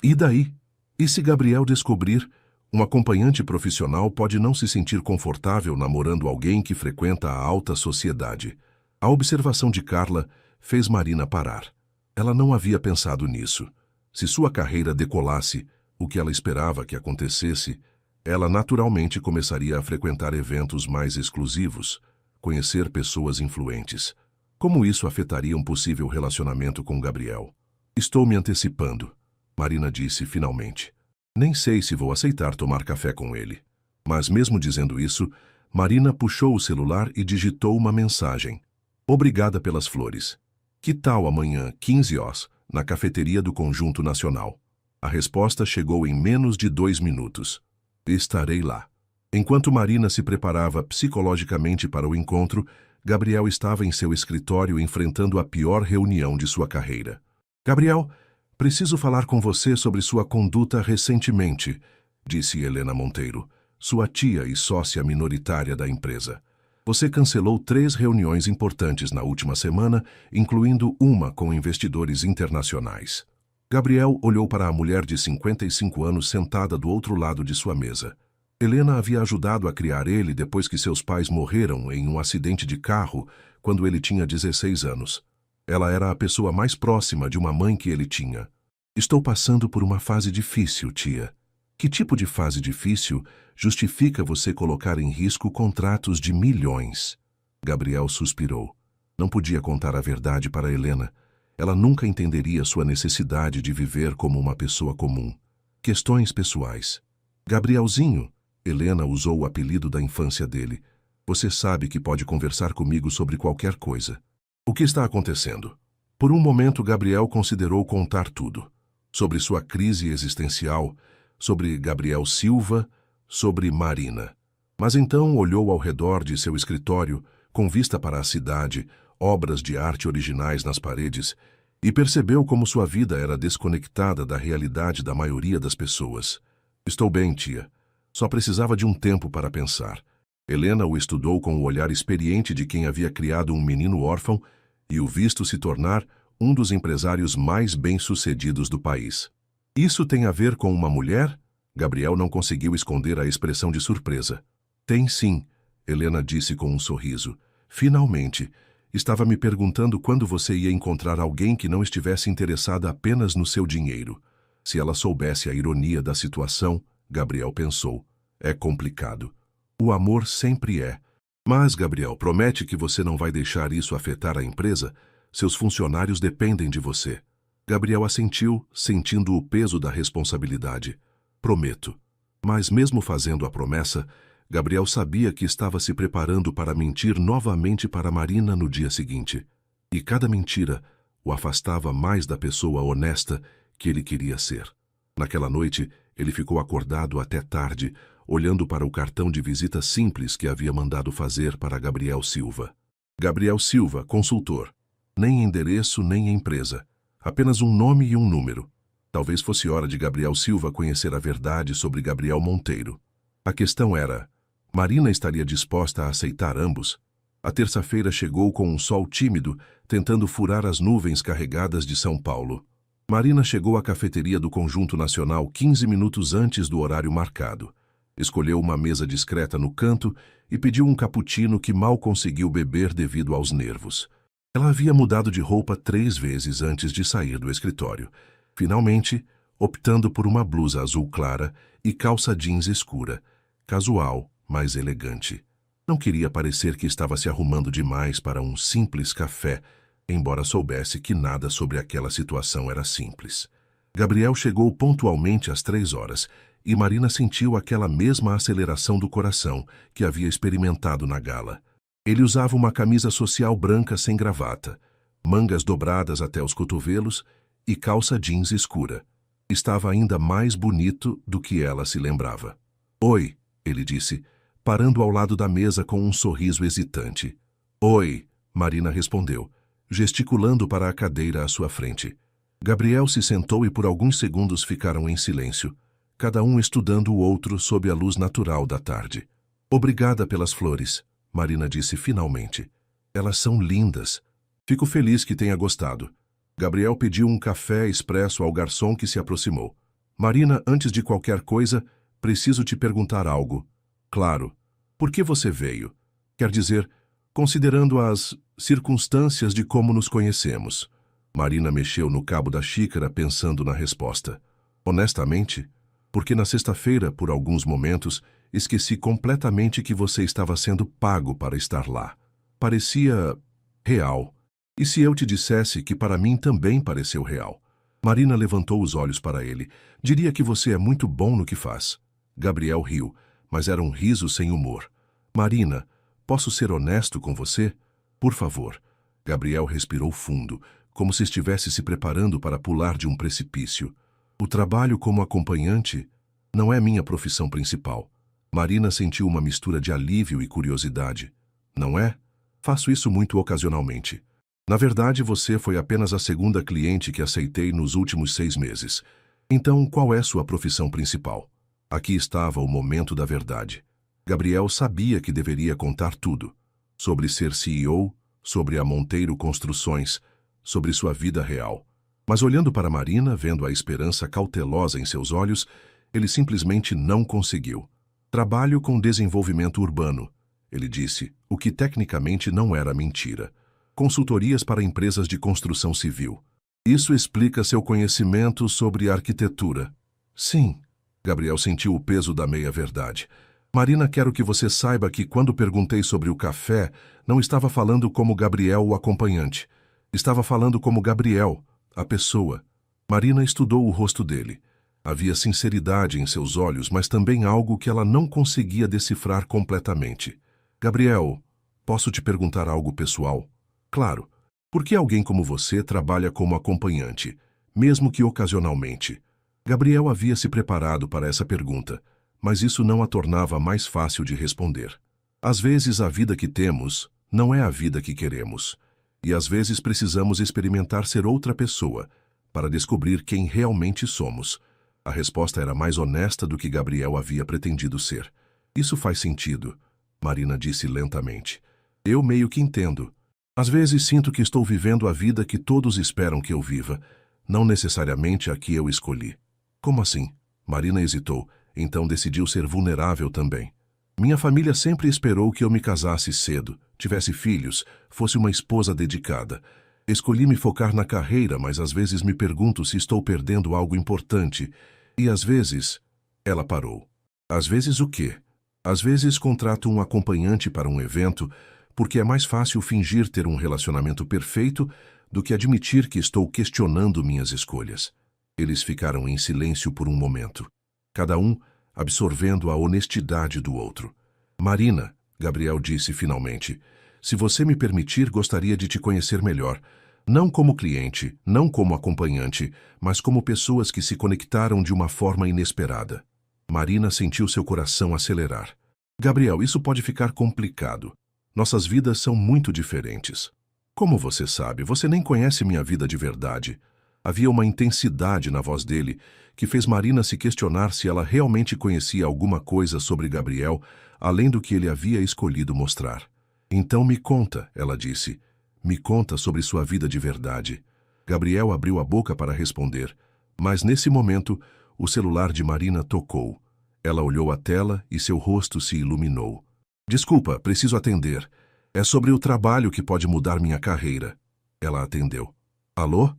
E daí? E se Gabriel descobrir, um acompanhante profissional pode não se sentir confortável namorando alguém que frequenta a alta sociedade. A observação de Carla fez Marina parar. Ela não havia pensado nisso. Se sua carreira decolasse, o que ela esperava que acontecesse, ela naturalmente começaria a frequentar eventos mais exclusivos, conhecer pessoas influentes. Como isso afetaria um possível relacionamento com Gabriel? Estou me antecipando, Marina disse finalmente. Nem sei se vou aceitar tomar café com ele. Mas mesmo dizendo isso, Marina puxou o celular e digitou uma mensagem. Obrigada pelas flores. Que tal amanhã, 15 horas, na cafeteria do Conjunto Nacional? A resposta chegou em menos de 2 minutos. Estarei lá. Enquanto Marina se preparava psicologicamente para o encontro, Gabriel estava em seu escritório enfrentando a pior reunião de sua carreira. Gabriel, preciso falar com você sobre sua conduta recentemente, disse Helena Monteiro, sua tia e sócia minoritária da empresa. Você cancelou 3 reuniões importantes na última semana, incluindo uma com investidores internacionais. Gabriel olhou para a mulher de 55 anos sentada do outro lado de sua mesa. Helena havia ajudado a criar ele depois que seus pais morreram em um acidente de carro quando ele tinha 16 anos. Ela era a pessoa mais próxima de uma mãe que ele tinha. Estou passando por uma fase difícil, tia. Que tipo de fase difícil justifica você colocar em risco contratos de milhões? Gabriel suspirou. Não podia contar a verdade para Helena. Ela nunca entenderia sua necessidade de viver como uma pessoa comum. Questões pessoais. Gabrielzinho, Helena usou o apelido da infância dele. Você sabe que pode conversar comigo sobre qualquer coisa. O que está acontecendo? Por um momento, Gabriel considerou contar tudo. Sobre sua crise existencial, sobre Gabriel Silva, sobre Marina. Mas então olhou ao redor de seu escritório, com vista para a cidade, obras de arte originais nas paredes, e percebeu como sua vida era desconectada da realidade da maioria das pessoas. Estou bem, tia. Só precisava de um tempo para pensar. Helena o estudou com o olhar experiente de quem havia criado um menino órfão e o visto se tornar um dos empresários mais bem-sucedidos do país. Isso tem a ver com uma mulher? Gabriel não conseguiu esconder a expressão de surpresa. Tem sim, Helena disse com um sorriso. Finalmente, estava me perguntando quando você ia encontrar alguém que não estivesse interessada apenas no seu dinheiro. Se ela soubesse a ironia da situação, Gabriel pensou, é complicado. O amor sempre é. Mas, Gabriel, promete que você não vai deixar isso afetar a empresa? Seus funcionários dependem de você. Gabriel assentiu, sentindo o peso da responsabilidade. Prometo. Mas mesmo fazendo a promessa, Gabriel sabia que estava se preparando para mentir novamente para Marina no dia seguinte. E cada mentira o afastava mais da pessoa honesta que ele queria ser. Naquela noite, ele ficou acordado até tarde, olhando para o cartão de visita simples que havia mandado fazer para Gabriel Silva. Gabriel Silva, consultor. Nem endereço, nem empresa. Apenas um nome e um número. Talvez fosse hora de Gabriel Silva conhecer a verdade sobre Gabriel Monteiro. A questão era, Marina estaria disposta a aceitar ambos? A terça-feira chegou com um sol tímido, tentando furar as nuvens carregadas de São Paulo. Marina chegou à cafeteria do Conjunto Nacional 15 minutos antes do horário marcado. Escolheu uma mesa discreta no canto e pediu um cappuccino que mal conseguiu beber devido aos nervos. Ela havia mudado de roupa 3 vezes antes de sair do escritório. Finalmente, optando por uma blusa azul clara e calça jeans escura, casual, mas elegante. Não queria parecer que estava se arrumando demais para um simples café, embora soubesse que nada sobre aquela situação era simples. Gabriel chegou pontualmente às 3 horas e Marina sentiu aquela mesma aceleração do coração que havia experimentado na gala. Ele usava uma camisa social branca sem gravata, mangas dobradas até os cotovelos e calça jeans escura. Estava ainda mais bonito do que ela se lembrava. Oi, ele disse, parando ao lado da mesa com um sorriso hesitante. Oi, Marina respondeu, gesticulando para a cadeira à sua frente. Gabriel se sentou e por alguns segundos ficaram em silêncio, cada um estudando o outro sob a luz natural da tarde. Obrigada pelas flores, Marina disse finalmente. Elas são lindas. Fico feliz que tenha gostado. Gabriel pediu um café expresso ao garçom que se aproximou. Marina, antes de qualquer coisa, preciso te perguntar algo. Claro. Por que você veio? Quer dizer, considerando as circunstâncias de como nos conhecemos. Marina mexeu no cabo da xícara pensando na resposta. Honestamente, porque na sexta-feira, por alguns momentos, esqueci completamente que você estava sendo pago para estar lá. Parecia real. E se eu te dissesse que para mim também pareceu real? Marina levantou os olhos para ele. Diria que você é muito bom no que faz. Gabriel riu, mas era um riso sem humor. Marina, posso ser honesto com você? Por favor. Gabriel respirou fundo, como se estivesse se preparando para pular de um precipício. O trabalho como acompanhante não é minha profissão principal. Marina sentiu uma mistura de alívio e curiosidade. Não é? Faço isso muito ocasionalmente. Na verdade, você foi apenas a segunda cliente que aceitei nos últimos 6 meses. Então, qual é sua profissão principal? Aqui estava o momento da verdade. Gabriel sabia que deveria contar tudo. Sobre ser CEO, sobre a Monteiro Construções, sobre sua vida real. Mas olhando para Marina, vendo a esperança cautelosa em seus olhos, ele simplesmente não conseguiu. Trabalho com desenvolvimento urbano, ele disse, o que tecnicamente não era mentira. Consultorias para empresas de construção civil. Isso explica seu conhecimento sobre arquitetura. Sim. Gabriel sentiu o peso da meia-verdade. Marina, quero que você saiba que quando perguntei sobre o café, não estava falando como Gabriel, o acompanhante. Estava falando como Gabriel, a pessoa. Marina estudou o rosto dele. Havia sinceridade em seus olhos, mas também algo que ela não conseguia decifrar completamente. Gabriel, posso te perguntar algo pessoal? Claro. Por que alguém como você trabalha como acompanhante, mesmo que ocasionalmente? Gabriel havia se preparado para essa pergunta, mas isso não a tornava mais fácil de responder. Às vezes a vida que temos não é a vida que queremos, e às vezes precisamos experimentar ser outra pessoa para descobrir quem realmente somos. A resposta era mais honesta do que Gabriel havia pretendido ser. Isso faz sentido, Marina disse lentamente. Eu meio que entendo. Às vezes sinto que estou vivendo a vida que todos esperam que eu viva, não necessariamente a que eu escolhi. Como assim? Marina hesitou, então decidiu ser vulnerável também. Minha família sempre esperou que eu me casasse cedo, tivesse filhos, fosse uma esposa dedicada. Escolhi me focar na carreira, mas às vezes me pergunto se estou perdendo algo importante. E às vezes... Ela parou. Às vezes o quê? Às vezes contrato um acompanhante para um evento, porque é mais fácil fingir ter um relacionamento perfeito do que admitir que estou questionando minhas escolhas. Eles ficaram em silêncio por um momento, cada um absorvendo a honestidade do outro. Marina, Gabriel disse finalmente, se você me permitir, gostaria de te conhecer melhor. Não como cliente, não como acompanhante, mas como pessoas que se conectaram de uma forma inesperada. Marina sentiu seu coração acelerar. Gabriel, isso pode ficar complicado. Nossas vidas são muito diferentes. Como você sabe, você nem conhece minha vida de verdade. Havia uma intensidade na voz dele que fez Marina se questionar se ela realmente conhecia alguma coisa sobre Gabriel, além do que ele havia escolhido mostrar. Então me conta, ela disse. Me conta sobre sua vida de verdade. Gabriel abriu a boca para responder, mas nesse momento o celular de Marina tocou. Ela olhou a tela e seu rosto se iluminou. Desculpa, preciso atender. É sobre o trabalho que pode mudar minha carreira. Ela atendeu. Alô?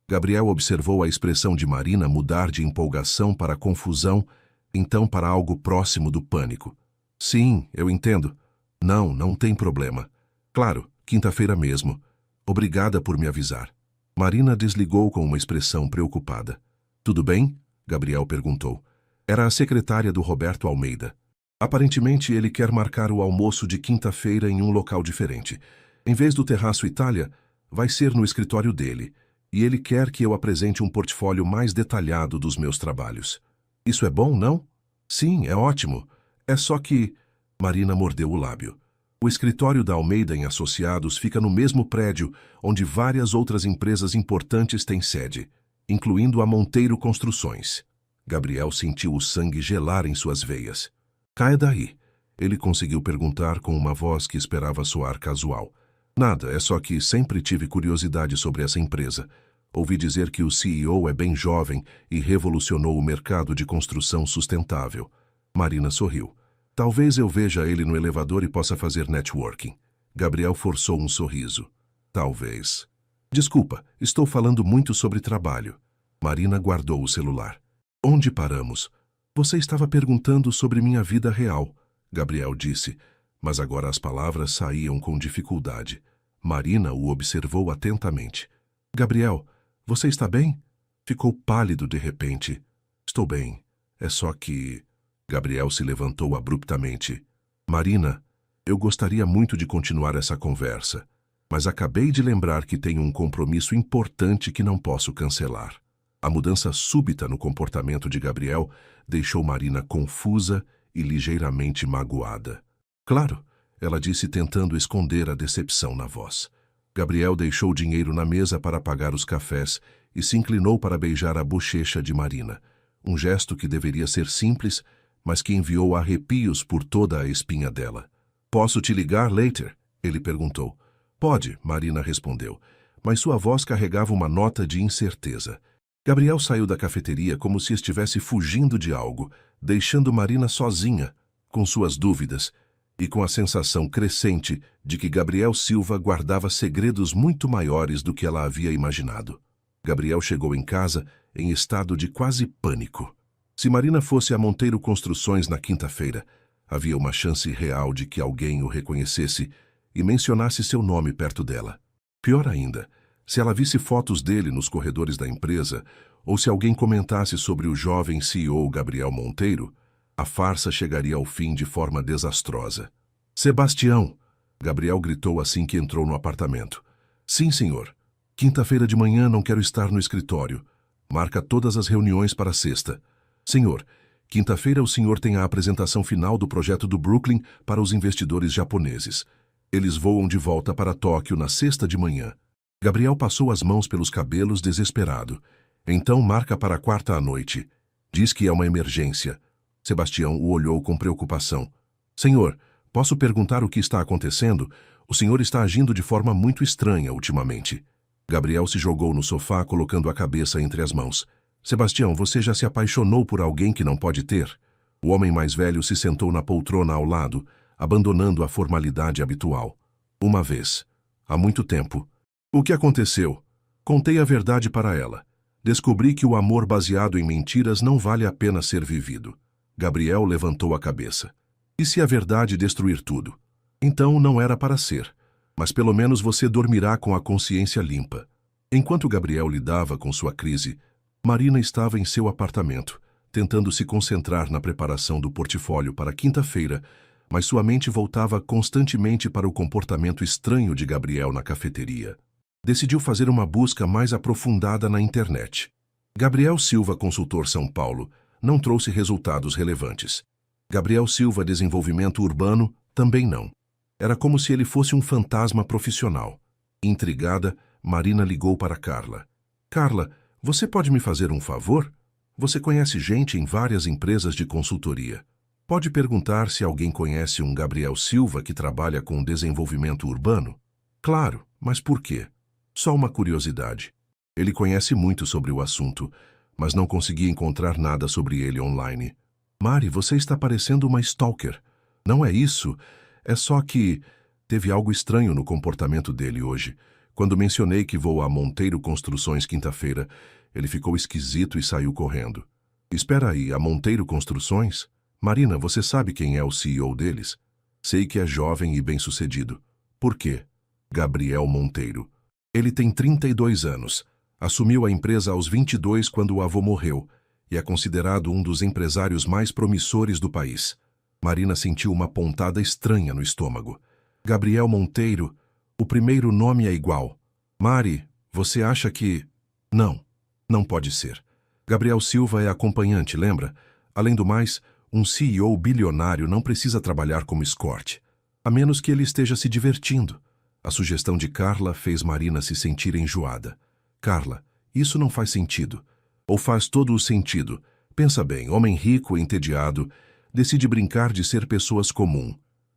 Gabriel observou a expressão de Marina mudar de empolgação para confusão, então para algo próximo do pânico. Sim, eu entendo. Não tem problema. Claro, quinta-feira mesmo. Obrigada por me avisar. Marina desligou com uma expressão preocupada. Tudo bem? Gabriel perguntou. Era a secretária do Roberto Almeida. Aparentemente, ele quer marcar o almoço de quinta-feira em um local diferente. Em vez do Terraço Itália, vai ser no escritório dele. E ele quer que eu apresente um portfólio mais detalhado dos meus trabalhos. Isso é bom, não? Sim, é ótimo. É só que... Marina mordeu o lábio. O escritório da Almeida em Associados fica no mesmo prédio onde várias outras empresas importantes têm sede, incluindo a Monteiro Construções. Gabriel sentiu o sangue gelar em suas veias. Caia daí. Ele conseguiu perguntar com uma voz que esperava soar casual. Nada, é só que sempre tive curiosidade sobre essa empresa. Ouvi dizer que o CEO é bem jovem e revolucionou o mercado de construção sustentável. Marina sorriu. Talvez eu veja ele no elevador e possa fazer networking. Gabriel forçou um sorriso. Talvez. Desculpa, estou falando muito sobre trabalho. Marina guardou o celular. Onde paramos? Você estava perguntando sobre minha vida real, Gabriel disse, mas agora as palavras saíam com dificuldade. Marina o observou atentamente. Gabriel, você está bem? Ficou pálido de repente. Estou bem. É só que... Gabriel se levantou abruptamente. Marina, eu gostaria muito de continuar essa conversa, mas acabei de lembrar que tenho um compromisso importante que não posso cancelar. A mudança súbita no comportamento de Gabriel deixou Marina confusa e ligeiramente magoada. Claro, ela disse tentando esconder a decepção na voz. Gabriel deixou o dinheiro na mesa para pagar os cafés e se inclinou para beijar a bochecha de Marina, um gesto que deveria ser simples, mas que enviou arrepios por toda a espinha dela. Posso te ligar later? Ele perguntou. Pode, Marina respondeu, mas sua voz carregava uma nota de incerteza. Gabriel saiu da cafeteria como se estivesse fugindo de algo, deixando Marina sozinha, com suas dúvidas, e com a sensação crescente de que Gabriel Silva guardava segredos muito maiores do que ela havia imaginado. Gabriel chegou em casa em estado de quase pânico. Se Marina fosse a Monteiro Construções na quinta-feira, havia uma chance real de que alguém o reconhecesse e mencionasse seu nome perto dela. Pior ainda, se ela visse fotos dele nos corredores da empresa ou se alguém comentasse sobre o jovem CEO Gabriel Monteiro, a farsa chegaria ao fim de forma desastrosa. Sebastião! Gabriel gritou assim que entrou no apartamento. Sim, senhor. Quinta-feira de manhã não quero estar no escritório. Marca todas as reuniões para sexta. Senhor, quinta-feira o senhor tem a apresentação final do projeto do Brooklyn para os investidores japoneses. Eles voam de volta para Tóquio na sexta de manhã. Gabriel passou as mãos pelos cabelos desesperado. Então marca para quarta à noite. Diz que é uma emergência. Sebastião o olhou com preocupação. Senhor, posso perguntar o que está acontecendo? O senhor está agindo de forma muito estranha ultimamente. Gabriel se jogou no sofá, colocando a cabeça entre as mãos. Sebastião, você já se apaixonou por alguém que não pode ter? O homem mais velho se sentou na poltrona ao lado, abandonando a formalidade habitual. Uma vez. Há muito tempo. O que aconteceu? Contei a verdade para ela. Descobri que o amor baseado em mentiras não vale a pena ser vivido. Gabriel levantou a cabeça. E se a verdade destruir tudo? Então não era para ser. Mas pelo menos você dormirá com a consciência limpa. Enquanto Gabriel lidava com sua crise, Marina estava em seu apartamento, tentando se concentrar na preparação do portfólio para quinta-feira, mas sua mente voltava constantemente para o comportamento estranho de Gabriel na cafeteria. Decidiu fazer uma busca mais aprofundada na internet. Gabriel Silva, consultor São Paulo, não trouxe resultados relevantes. Gabriel Silva, desenvolvimento urbano, também não. Era como se ele fosse um fantasma profissional. Intrigada, Marina ligou para Carla. Carla, você pode me fazer um favor? Você conhece gente em várias empresas de consultoria. Pode perguntar se alguém conhece um Gabriel Silva que trabalha com desenvolvimento urbano? Claro, mas por quê? Só uma curiosidade. Ele conhece muito sobre o assunto, mas não consegui encontrar nada sobre ele online. Mari, você está parecendo uma stalker. Não é isso, é só que teve algo estranho no comportamento dele hoje. Quando mencionei que vou a Monteiro Construções quinta-feira, ele ficou esquisito e saiu correndo. Espera aí, a Monteiro Construções? Marina, você sabe quem é o CEO deles? Sei que é jovem e bem-sucedido. Por quê? Gabriel Monteiro. Ele tem 32 anos. Assumiu a empresa aos 22 quando o avô morreu e é considerado um dos empresários mais promissores do país. Marina sentiu uma pontada estranha no estômago. Gabriel Monteiro, o primeiro nome é igual. Mari, você acha que... Não pode ser. Gabriel Silva é acompanhante, lembra? Além do mais, um CEO bilionário não precisa trabalhar como escort, a menos que ele esteja se divertindo. A sugestão de Carla fez Marina se sentir enjoada. Carla, isso não faz sentido. Ou faz todo o sentido. Pensa bem, homem rico, entediado, decide brincar de ser pessoas comum.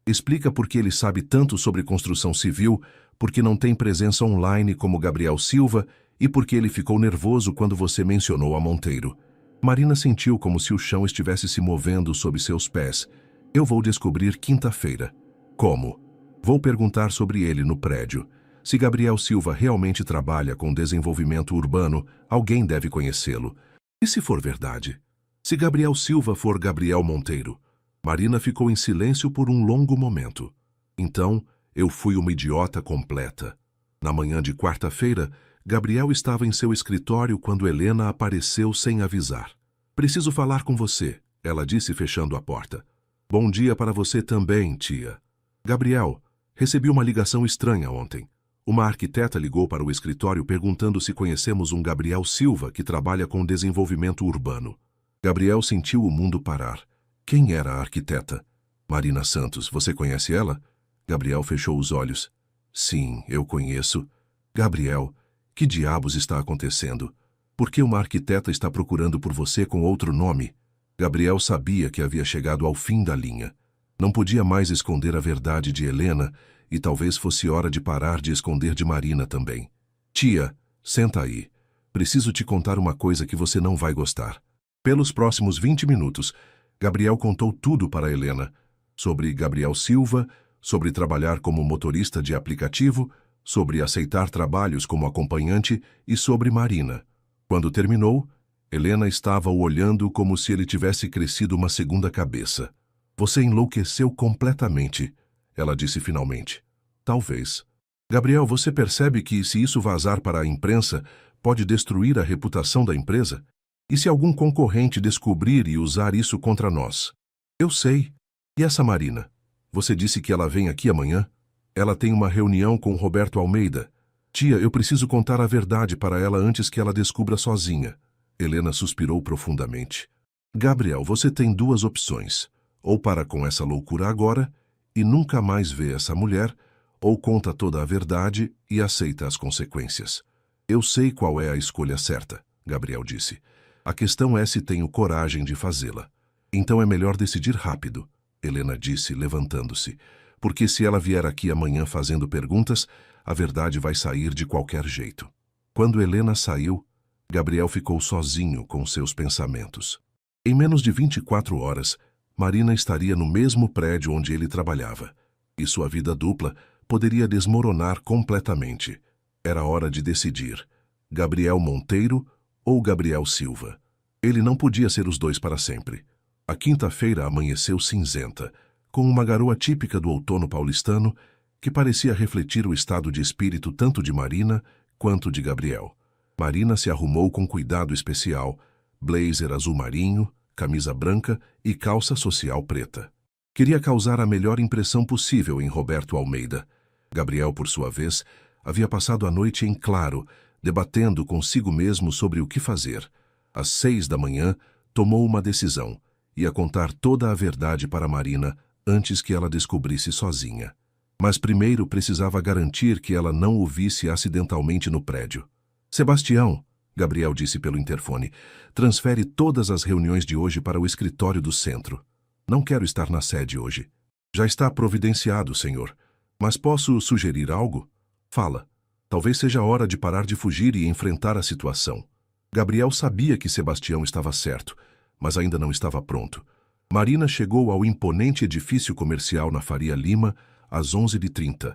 Explica por que ele sabe tanto sobre construção civil, porque não tem presença online como Gabriel Silva e porque ele ficou nervoso quando você mencionou a Monteiro. Marina sentiu como se o chão estivesse se movendo sob seus pés. Eu vou descobrir quinta-feira. Como? Vou perguntar sobre ele no prédio. Se Gabriel Silva realmente trabalha com desenvolvimento urbano, alguém deve conhecê-lo. E se for verdade? Se Gabriel Silva for Gabriel Monteiro? Marina ficou em silêncio por um longo momento. Então, eu fui uma idiota completa. Na manhã de quarta-feira, Gabriel estava em seu escritório quando Helena apareceu sem avisar. Preciso falar com você, ela disse fechando a porta. Bom dia para você também, tia. Gabriel, recebi uma ligação estranha ontem. Uma arquiteta ligou para o escritório perguntando se conhecemos um Gabriel Silva que trabalha com desenvolvimento urbano. Gabriel sentiu o mundo parar. Quem era a arquiteta? Marina Santos, você conhece ela? Gabriel fechou os olhos. Sim, eu conheço. Gabriel, que diabos está acontecendo? Por que uma arquiteta está procurando por você com outro nome? Gabriel sabia que havia chegado ao fim da linha. Não podia mais esconder a verdade de Helena e talvez fosse hora de parar de esconder de Marina também. Tia, senta aí. Preciso te contar uma coisa que você não vai gostar. Pelos próximos 20 minutos, Gabriel contou tudo para Helena. Sobre Gabriel Silva, sobre trabalhar como motorista de aplicativo, sobre aceitar trabalhos como acompanhante e sobre Marina. Quando terminou, Helena estava o olhando como se ele tivesse crescido uma segunda cabeça. Você enlouqueceu completamente, ela disse finalmente. Talvez. Gabriel, você percebe que se isso vazar para a imprensa, pode destruir a reputação da empresa? E se algum concorrente descobrir e usar isso contra nós? Eu sei. E essa Marina? Você disse que ela vem aqui amanhã? Ela tem uma reunião com Roberto Almeida. Tia, eu preciso contar a verdade para ela antes que ela descubra sozinha. Helena suspirou profundamente. Gabriel, você tem duas opções. Ou para com essa loucura agora e nunca mais vê essa mulher, ou conta toda a verdade e aceita as consequências. Eu sei qual é a escolha certa, Gabriel disse. A questão é se tenho coragem de fazê-la. Então é melhor decidir rápido, Helena disse, levantando-se, porque se ela vier aqui amanhã fazendo perguntas, a verdade vai sair de qualquer jeito. Quando Helena saiu, Gabriel ficou sozinho com seus pensamentos. Em menos de 24 horas, Marina estaria no mesmo prédio onde ele trabalhava, e sua vida dupla poderia desmoronar completamente. Era hora de decidir: Gabriel Monteiro ou Gabriel Silva. Ele não podia ser os dois para sempre. A quinta-feira amanheceu cinzenta, com uma garoa típica do outono paulistano que parecia refletir o estado de espírito tanto de Marina quanto de Gabriel. Marina se arrumou com cuidado especial, blazer azul marinho, camisa branca e calça social preta. Queria causar a melhor impressão possível em Roberto Almeida. Gabriel, por sua vez, havia passado a noite em claro, debatendo consigo mesmo sobre o que fazer. Às 6 da manhã, tomou uma decisão: ia contar toda a verdade para Marina antes que ela descobrisse sozinha. Mas primeiro precisava garantir que ela não o visse acidentalmente no prédio. Sebastião, Gabriel disse pelo interfone, transfere todas as reuniões de hoje para o escritório do centro. Não quero estar na sede hoje. Já está providenciado, senhor. Mas posso sugerir algo? Fala. Talvez seja hora de parar de fugir e enfrentar a situação. Gabriel sabia que Sebastião estava certo, mas ainda não estava pronto. Marina chegou ao imponente edifício comercial na Faria Lima às 11h30,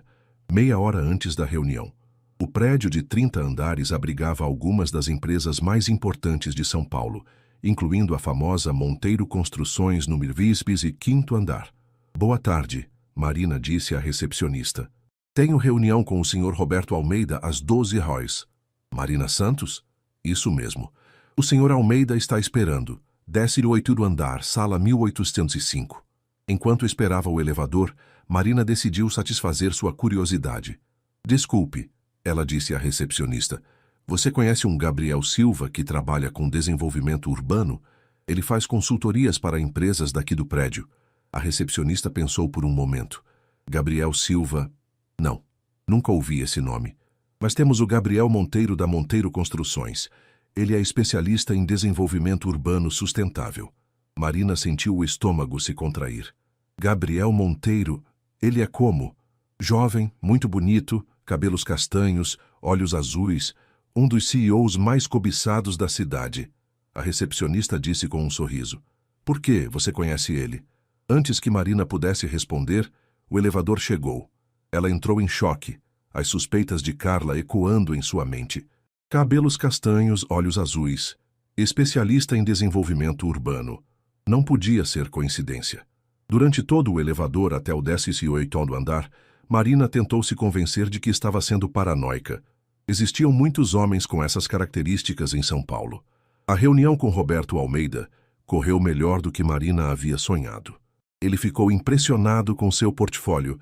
meia hora antes da reunião. O prédio de 30 andares abrigava algumas das empresas mais importantes de São Paulo, incluindo a famosa Monteiro Construções no Mirvispes e 5º andar. Boa tarde, Marina disse à recepcionista. Tenho reunião com o Sr. Roberto Almeida às 12h. Marina Santos? Isso mesmo. O Sr. Almeida está esperando. Desce o 8º andar, sala 1805. Enquanto esperava o elevador, Marina decidiu satisfazer sua curiosidade. Desculpe, ela disse à recepcionista. Você conhece um Gabriel Silva que trabalha com desenvolvimento urbano? Ele faz consultorias para empresas daqui do prédio. A recepcionista pensou por um momento. Gabriel Silva... Não, nunca ouvi esse nome. Mas temos o Gabriel Monteiro da Monteiro Construções. Ele é especialista em desenvolvimento urbano sustentável. Marina sentiu o estômago se contrair. Gabriel Monteiro, ele é como? Jovem, muito bonito, cabelos castanhos, olhos azuis, um dos CEOs mais cobiçados da cidade. A recepcionista disse com um sorriso. Por que você conhece ele? Antes que Marina pudesse responder, o elevador chegou. Ela entrou em choque, as suspeitas de Carla ecoando em sua mente. Cabelos castanhos, olhos azuis. Especialista em desenvolvimento urbano. Não podia ser coincidência. Durante todo o elevador até o 18º andar, Marina tentou se convencer de que estava sendo paranoica. Existiam muitos homens com essas características em São Paulo. A reunião com Roberto Almeida correu melhor do que Marina havia sonhado. Ele ficou impressionado com seu portfólio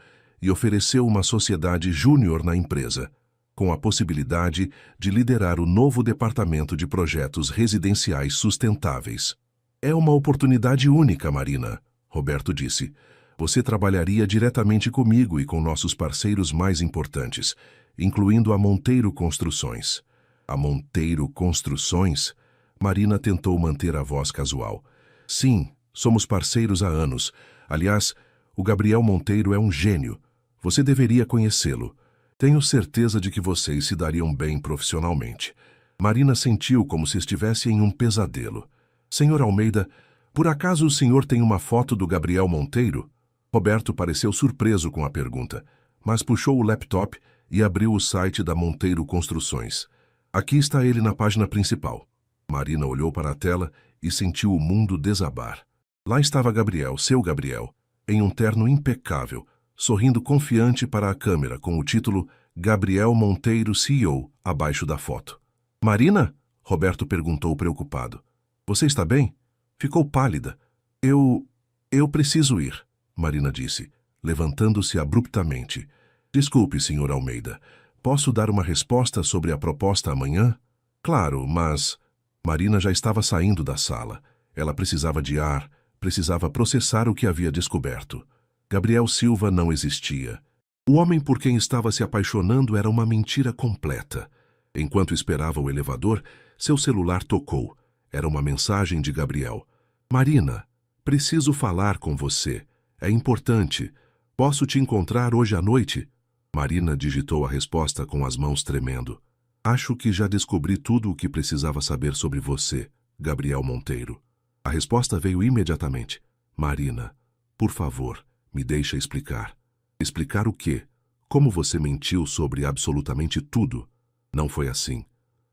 e ofereceu uma sociedade júnior na empresa, com a possibilidade de liderar o novo departamento de projetos residenciais sustentáveis. É uma oportunidade única, Marina, Roberto disse. Você trabalharia diretamente comigo e com nossos parceiros mais importantes, incluindo a Monteiro Construções. A Monteiro Construções? Marina tentou manter a voz casual. Sim, somos parceiros há anos. Aliás, o Gabriel Monteiro é um gênio. Você deveria conhecê-lo. Tenho certeza de que vocês se dariam bem profissionalmente. Marina sentiu como se estivesse em um pesadelo. Senhor Almeida, por acaso o senhor tem uma foto do Gabriel Monteiro? Roberto pareceu surpreso com a pergunta, mas puxou o laptop e abriu o site da Monteiro Construções. Aqui está ele na página principal. Marina olhou para a tela e sentiu o mundo desabar. Lá estava Gabriel, seu Gabriel, em um terno impecável, sorrindo confiante para a câmera com o título Gabriel Monteiro CEO abaixo da foto. Marina? Roberto perguntou preocupado. Você está bem? Ficou pálida. Eu preciso ir, Marina disse, levantando-se abruptamente. Desculpe, Sr. Almeida. Posso dar uma resposta sobre a proposta amanhã? Claro, mas... Marina já estava saindo da sala. Ela precisava de ar, precisava processar o que havia descoberto. Gabriel Silva não existia. O homem por quem estava se apaixonando era uma mentira completa. Enquanto esperava o elevador, seu celular tocou. Era uma mensagem de Gabriel. Marina, preciso falar com você. É importante. Posso te encontrar hoje à noite? Marina digitou a resposta com as mãos tremendo. Acho que já descobri tudo o que precisava saber sobre você, Gabriel Monteiro. A resposta veio imediatamente. Marina, por favor, me deixa explicar. Explicar o quê? Como você mentiu sobre absolutamente tudo? Não foi assim.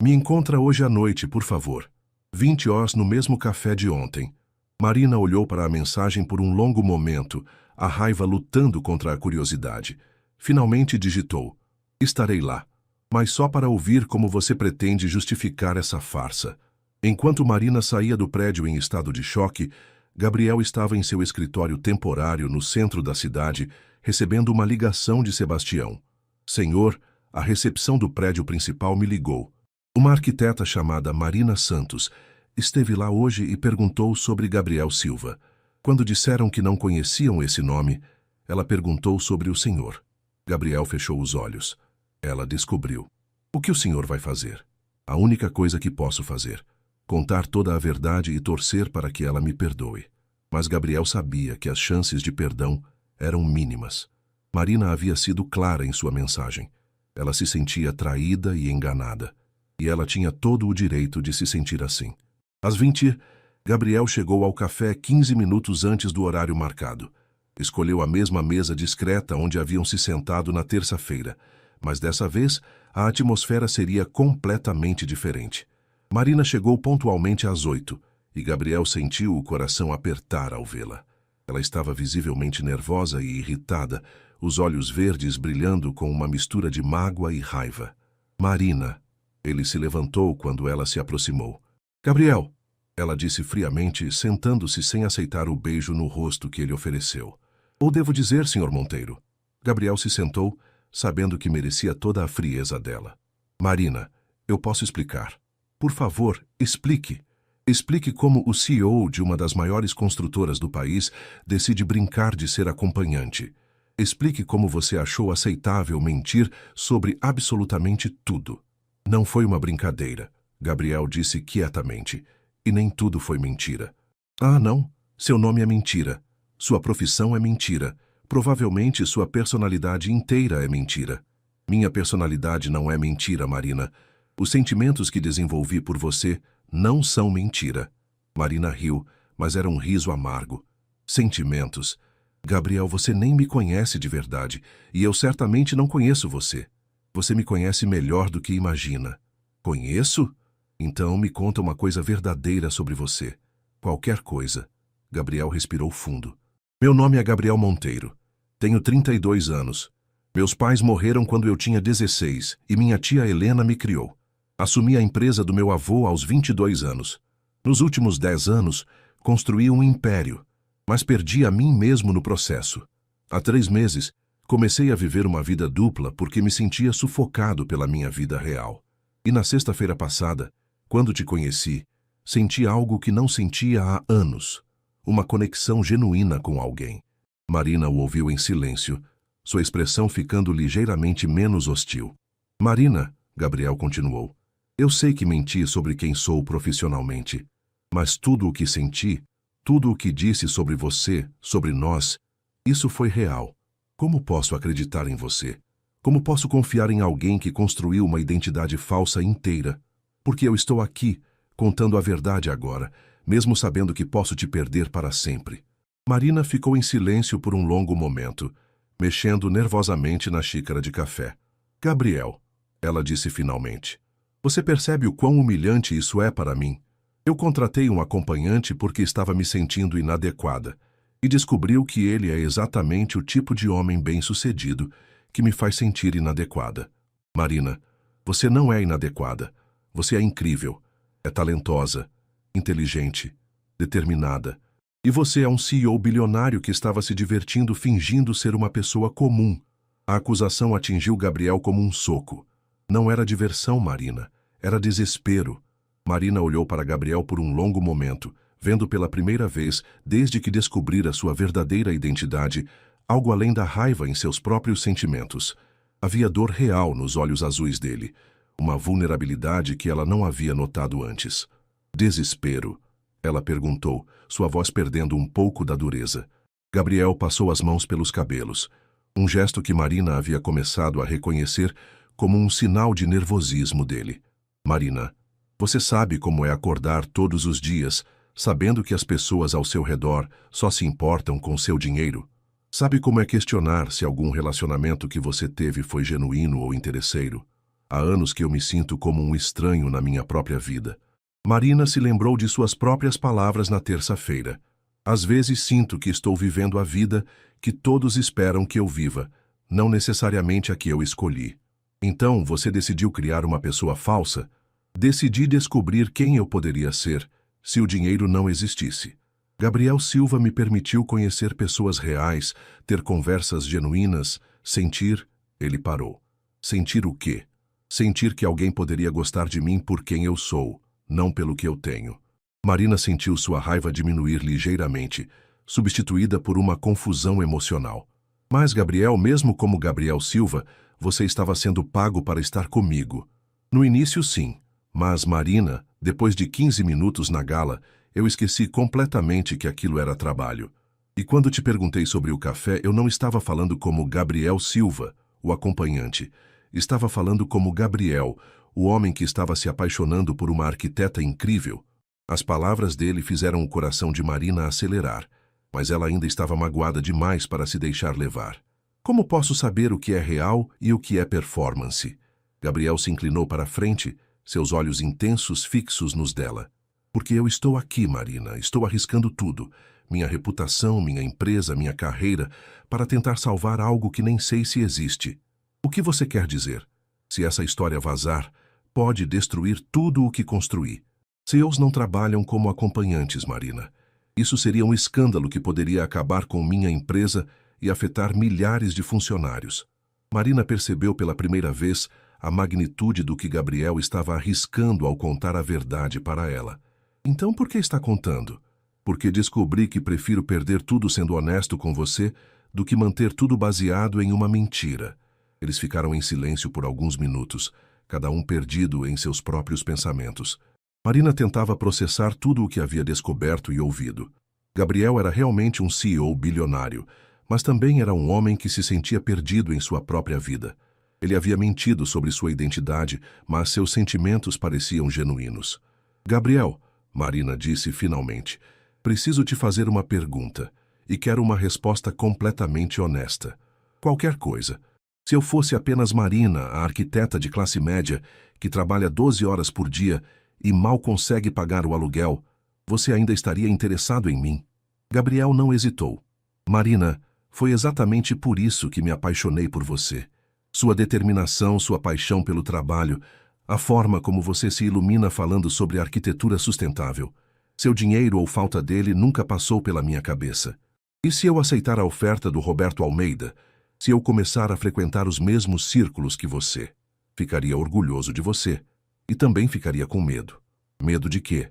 Me encontra hoje à noite, por favor. 20 horas no mesmo café de ontem. Marina olhou para a mensagem por um longo momento, a raiva lutando contra a curiosidade. Finalmente digitou. Estarei lá. Mas só para ouvir como você pretende justificar essa farsa. Enquanto Marina saía do prédio em estado de choque, Gabriel estava em seu escritório temporário no centro da cidade, recebendo uma ligação de Sebastião. Senhor, a recepção do prédio principal me ligou. Uma arquiteta chamada Marina Santos esteve lá hoje e perguntou sobre Gabriel Silva. Quando disseram que não conheciam esse nome, ela perguntou sobre o senhor. Gabriel fechou os olhos. Ela descobriu. O que o senhor vai fazer? A única coisa que posso fazer. Contar toda a verdade e torcer para que ela me perdoe. Mas Gabriel sabia que as chances de perdão eram mínimas. Marina havia sido clara em sua mensagem. Ela se sentia traída e enganada. E ela tinha todo o direito de se sentir assim. Às 20, Gabriel chegou ao café 15 minutos antes do horário marcado. Escolheu a mesma mesa discreta onde haviam se sentado na terça-feira. Mas dessa vez, a atmosfera seria completamente diferente. Marina chegou pontualmente às 8, e Gabriel sentiu o coração apertar ao vê-la. Ela estava visivelmente nervosa e irritada, os olhos verdes brilhando com uma mistura de mágoa e raiva. Marina. Ele se levantou quando ela se aproximou. Gabriel, ela disse friamente, sentando-se sem aceitar o beijo no rosto que ele ofereceu. Ou devo dizer, Sr. Monteiro? Gabriel se sentou, sabendo que merecia toda a frieza dela. Marina, eu posso explicar. Por favor, explique. Explique como o CEO de uma das maiores construtoras do país decide brincar de ser acompanhante. Explique como você achou aceitável mentir sobre absolutamente tudo. Não foi uma brincadeira, Gabriel disse quietamente. E nem tudo foi mentira. Ah, não. Seu nome é mentira. Sua profissão é mentira. Provavelmente sua personalidade inteira é mentira. Minha personalidade não é mentira, Marina. Os sentimentos que desenvolvi por você não são mentira. Marina riu, mas era um riso amargo. Sentimentos. Gabriel, você nem me conhece de verdade, e eu certamente não conheço você. Você me conhece melhor do que imagina. Conheço? Então me conta uma coisa verdadeira sobre você. Qualquer coisa. Gabriel respirou fundo. Meu nome é Gabriel Monteiro. Tenho 32 anos. Meus pais morreram quando eu tinha 16 e minha tia Helena me criou. Assumi a empresa do meu avô aos 22 anos. Nos últimos 10 anos, construí um império, mas perdi a mim mesmo no processo. Há 3 meses, comecei a viver uma vida dupla porque me sentia sufocado pela minha vida real. E na sexta-feira passada, quando te conheci, senti algo que não sentia há anos. Uma conexão genuína com alguém. Marina o ouviu em silêncio, sua expressão ficando ligeiramente menos hostil. Marina, Gabriel continuou, eu sei que menti sobre quem sou profissionalmente, mas tudo o que senti, tudo o que disse sobre você, sobre nós, isso foi real. Como posso acreditar em você? Como posso confiar em alguém que construiu uma identidade falsa inteira? Porque eu estou aqui, contando a verdade agora, mesmo sabendo que posso te perder para sempre. Marina ficou em silêncio por um longo momento, mexendo nervosamente na xícara de café. Gabriel, ela disse finalmente, você percebe o quão humilhante isso é para mim? Eu contratei um acompanhante porque estava me sentindo inadequada e descobriu que ele é exatamente o tipo de homem bem-sucedido que me faz sentir inadequada. Marina, você não é inadequada. Você é incrível, é talentosa, inteligente, determinada. E você é um CEO bilionário que estava se divertindo fingindo ser uma pessoa comum. A acusação atingiu Gabriel como um soco. Não era diversão, Marina. Era desespero. Marina olhou para Gabriel por um longo momento, vendo pela primeira vez, desde que descobrira sua verdadeira identidade, algo além da raiva em seus próprios sentimentos. Havia dor real nos olhos azuis dele, uma vulnerabilidade que ela não havia notado antes. Desespero. Ela perguntou, sua voz perdendo um pouco da dureza. Gabriel passou as mãos pelos cabelos, um gesto que Marina havia começado a reconhecer como um sinal de nervosismo dele. Marina, você sabe como é acordar todos os dias, sabendo que as pessoas ao seu redor só se importam com seu dinheiro? Sabe como é questionar se algum relacionamento que você teve foi genuíno ou interesseiro? Há anos que eu me sinto como um estranho na minha própria vida. Marina se lembrou de suas próprias palavras na terça-feira. Às vezes sinto que estou vivendo a vida que todos esperam que eu viva, não necessariamente a que eu escolhi. Então, você decidiu criar uma pessoa falsa? Decidi descobrir quem eu poderia ser, se o dinheiro não existisse. Gabriel Silva me permitiu conhecer pessoas reais, ter conversas genuínas, sentir... Ele parou. Sentir o quê? Sentir que alguém poderia gostar de mim por quem eu sou, não pelo que eu tenho. Marina sentiu sua raiva diminuir ligeiramente, substituída por uma confusão emocional. Mas, Gabriel, mesmo como Gabriel Silva, você estava sendo pago para estar comigo. No início, sim. Mas, Marina, depois de 15 minutos na gala, eu esqueci completamente que aquilo era trabalho. E quando te perguntei sobre o café, eu não estava falando como Gabriel Silva, o acompanhante. Estava falando como Gabriel, o homem que estava se apaixonando por uma arquiteta incrível. As palavras dele fizeram o coração de Marina acelerar, mas ela ainda estava magoada demais para se deixar levar. Como posso saber o que é real e o que é performance? Gabriel se inclinou para a frente, seus olhos intensos fixos nos dela. Porque eu estou aqui, Marina, estou arriscando tudo, minha reputação, minha empresa, minha carreira, para tentar salvar algo que nem sei se existe. O que você quer dizer? Se essa história vazar, pode destruir tudo o que construí. CEOs não trabalham como acompanhantes, Marina. Isso seria um escândalo que poderia acabar com minha empresa e afetar milhares de funcionários. Marina percebeu pela primeira vez a magnitude do que Gabriel estava arriscando ao contar a verdade para ela. Então por que está contando? Porque descobri que prefiro perder tudo sendo honesto com você do que manter tudo baseado em uma mentira. Eles ficaram em silêncio por alguns minutos, cada um perdido em seus próprios pensamentos. Marina tentava processar tudo o que havia descoberto e ouvido. Gabriel era realmente um CEO bilionário, mas também era um homem que se sentia perdido em sua própria vida. Ele havia mentido sobre sua identidade, mas seus sentimentos pareciam genuínos. Gabriel, Marina disse finalmente, preciso te fazer uma pergunta, e quero uma resposta completamente honesta. Qualquer coisa. Se eu fosse apenas Marina, a arquiteta de classe média, que trabalha 12 horas por dia e mal consegue pagar o aluguel, você ainda estaria interessado em mim? Gabriel não hesitou. Marina, foi exatamente por isso que me apaixonei por você. Sua determinação, sua paixão pelo trabalho, a forma como você se ilumina falando sobre arquitetura sustentável. Seu dinheiro ou falta dele nunca passou pela minha cabeça. E se eu aceitar a oferta do Roberto Almeida? Se eu começar a frequentar os mesmos círculos que você? Ficaria orgulhoso de você. E também ficaria com medo. Medo de quê?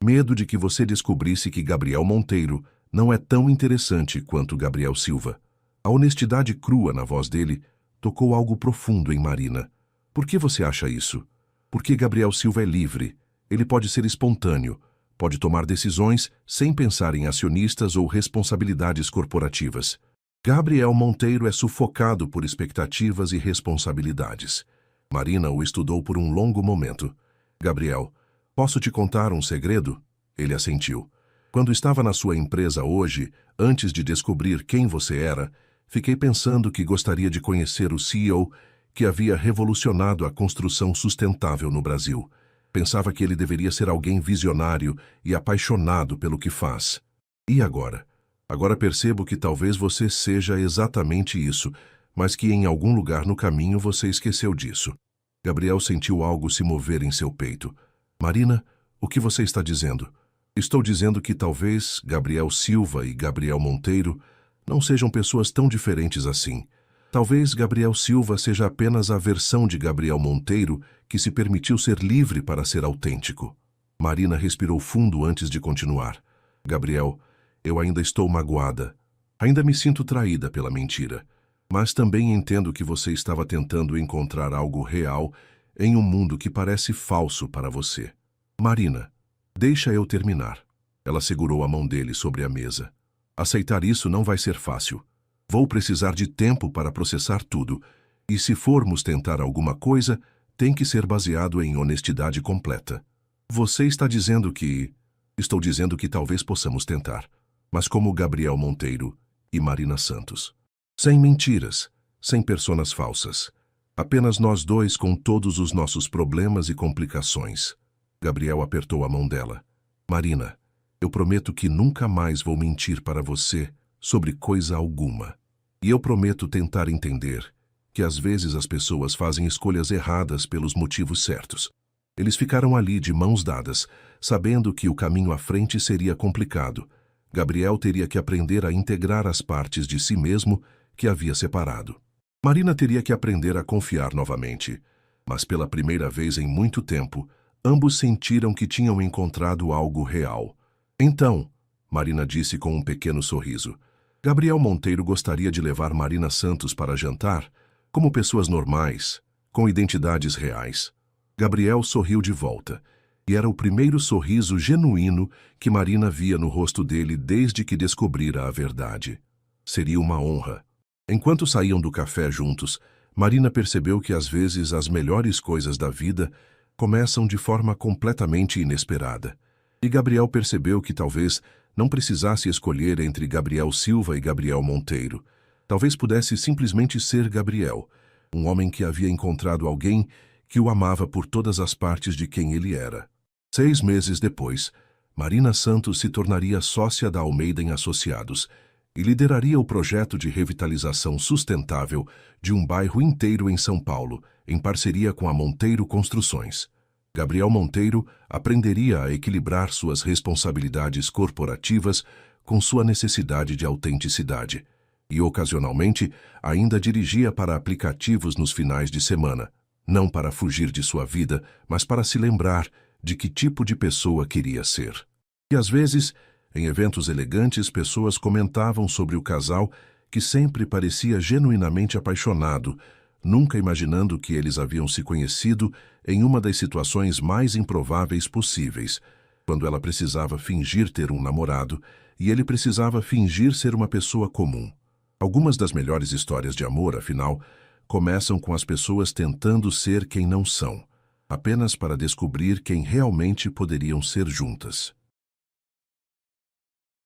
Medo de que você descobrisse que Gabriel Monteiro não é tão interessante quanto Gabriel Silva. A honestidade crua na voz dele tocou algo profundo em Marina. Por que você acha isso? Porque Gabriel Silva é livre. Ele pode ser espontâneo. Pode tomar decisões sem pensar em acionistas ou responsabilidades corporativas. Gabriel Monteiro é sufocado por expectativas e responsabilidades. Marina o estudou por um longo momento. Gabriel, posso te contar um segredo? Ele assentiu. Quando estava na sua empresa hoje, antes de descobrir quem você era, fiquei pensando que gostaria de conhecer o CEO que havia revolucionado a construção sustentável no Brasil. Pensava que ele deveria ser alguém visionário e apaixonado pelo que faz. E agora? Agora percebo que talvez você seja exatamente isso, mas que em algum lugar no caminho você esqueceu disso. Gabriel sentiu algo se mover em seu peito. Marina, o que você está dizendo? Estou dizendo que talvez Gabriel Silva e Gabriel Monteiro não sejam pessoas tão diferentes assim. Talvez Gabriel Silva seja apenas a versão de Gabriel Monteiro que se permitiu ser livre para ser autêntico. Marina respirou fundo antes de continuar. Gabriel, eu ainda estou magoada. Ainda me sinto traída pela mentira. Mas também entendo que você estava tentando encontrar algo real em um mundo que parece falso para você. Marina, Deixa eu terminar. Ela segurou a mão dele sobre a mesa. Aceitar isso não vai ser fácil. Vou precisar de tempo para processar tudo. E se formos tentar alguma coisa, tem que ser baseado em honestidade completa. Você está dizendo que... Estou dizendo que talvez possamos tentar. Mas como Gabriel Monteiro e Marina Santos. Sem mentiras, sem personas falsas. Apenas nós dois com todos os nossos problemas e complicações. Gabriel apertou a mão dela. Marina, eu prometo que nunca mais vou mentir para você sobre coisa alguma. E eu prometo tentar entender que às vezes as pessoas fazem escolhas erradas pelos motivos certos. Eles ficaram ali de mãos dadas, sabendo que o caminho à frente seria complicado. Gabriel teria que aprender a integrar as partes de si mesmo que havia separado. Marina teria que aprender a confiar novamente. Mas pela primeira vez em muito tempo, ambos sentiram que tinham encontrado algo real. Então, Marina disse com um pequeno sorriso, Gabriel Monteiro gostaria de levar Marina Santos para jantar, como pessoas normais, com identidades reais. Gabriel sorriu de volta, e era o primeiro sorriso genuíno que Marina via no rosto dele desde que descobrira a verdade. Seria uma honra. Enquanto saíam do café juntos, Marina percebeu que às vezes as melhores coisas da vida começam de forma completamente inesperada. E Gabriel percebeu que talvez não precisasse escolher entre Gabriel Silva e Gabriel Monteiro. Talvez pudesse simplesmente ser Gabriel, um homem que havia encontrado alguém que o amava por todas as partes de quem ele era. 6 meses depois, Marina Santos se tornaria sócia da Almeida em Associados e lideraria o projeto de revitalização sustentável de um bairro inteiro em São Paulo, em parceria com a Monteiro Construções. Gabriel Monteiro aprenderia a equilibrar suas responsabilidades corporativas com sua necessidade de autenticidade e, ocasionalmente, ainda dirigia para aplicativos nos finais de semana, não para fugir de sua vida, mas para se lembrar de que tipo de pessoa queria ser. E às vezes, em eventos elegantes, pessoas comentavam sobre o casal que sempre parecia genuinamente apaixonado, nunca imaginando que eles haviam se conhecido em uma das situações mais improváveis possíveis, quando ela precisava fingir ter um namorado e ele precisava fingir ser uma pessoa comum. Algumas das melhores histórias de amor, afinal, começam com as pessoas tentando ser quem não são, apenas para descobrir quem realmente poderiam ser juntas.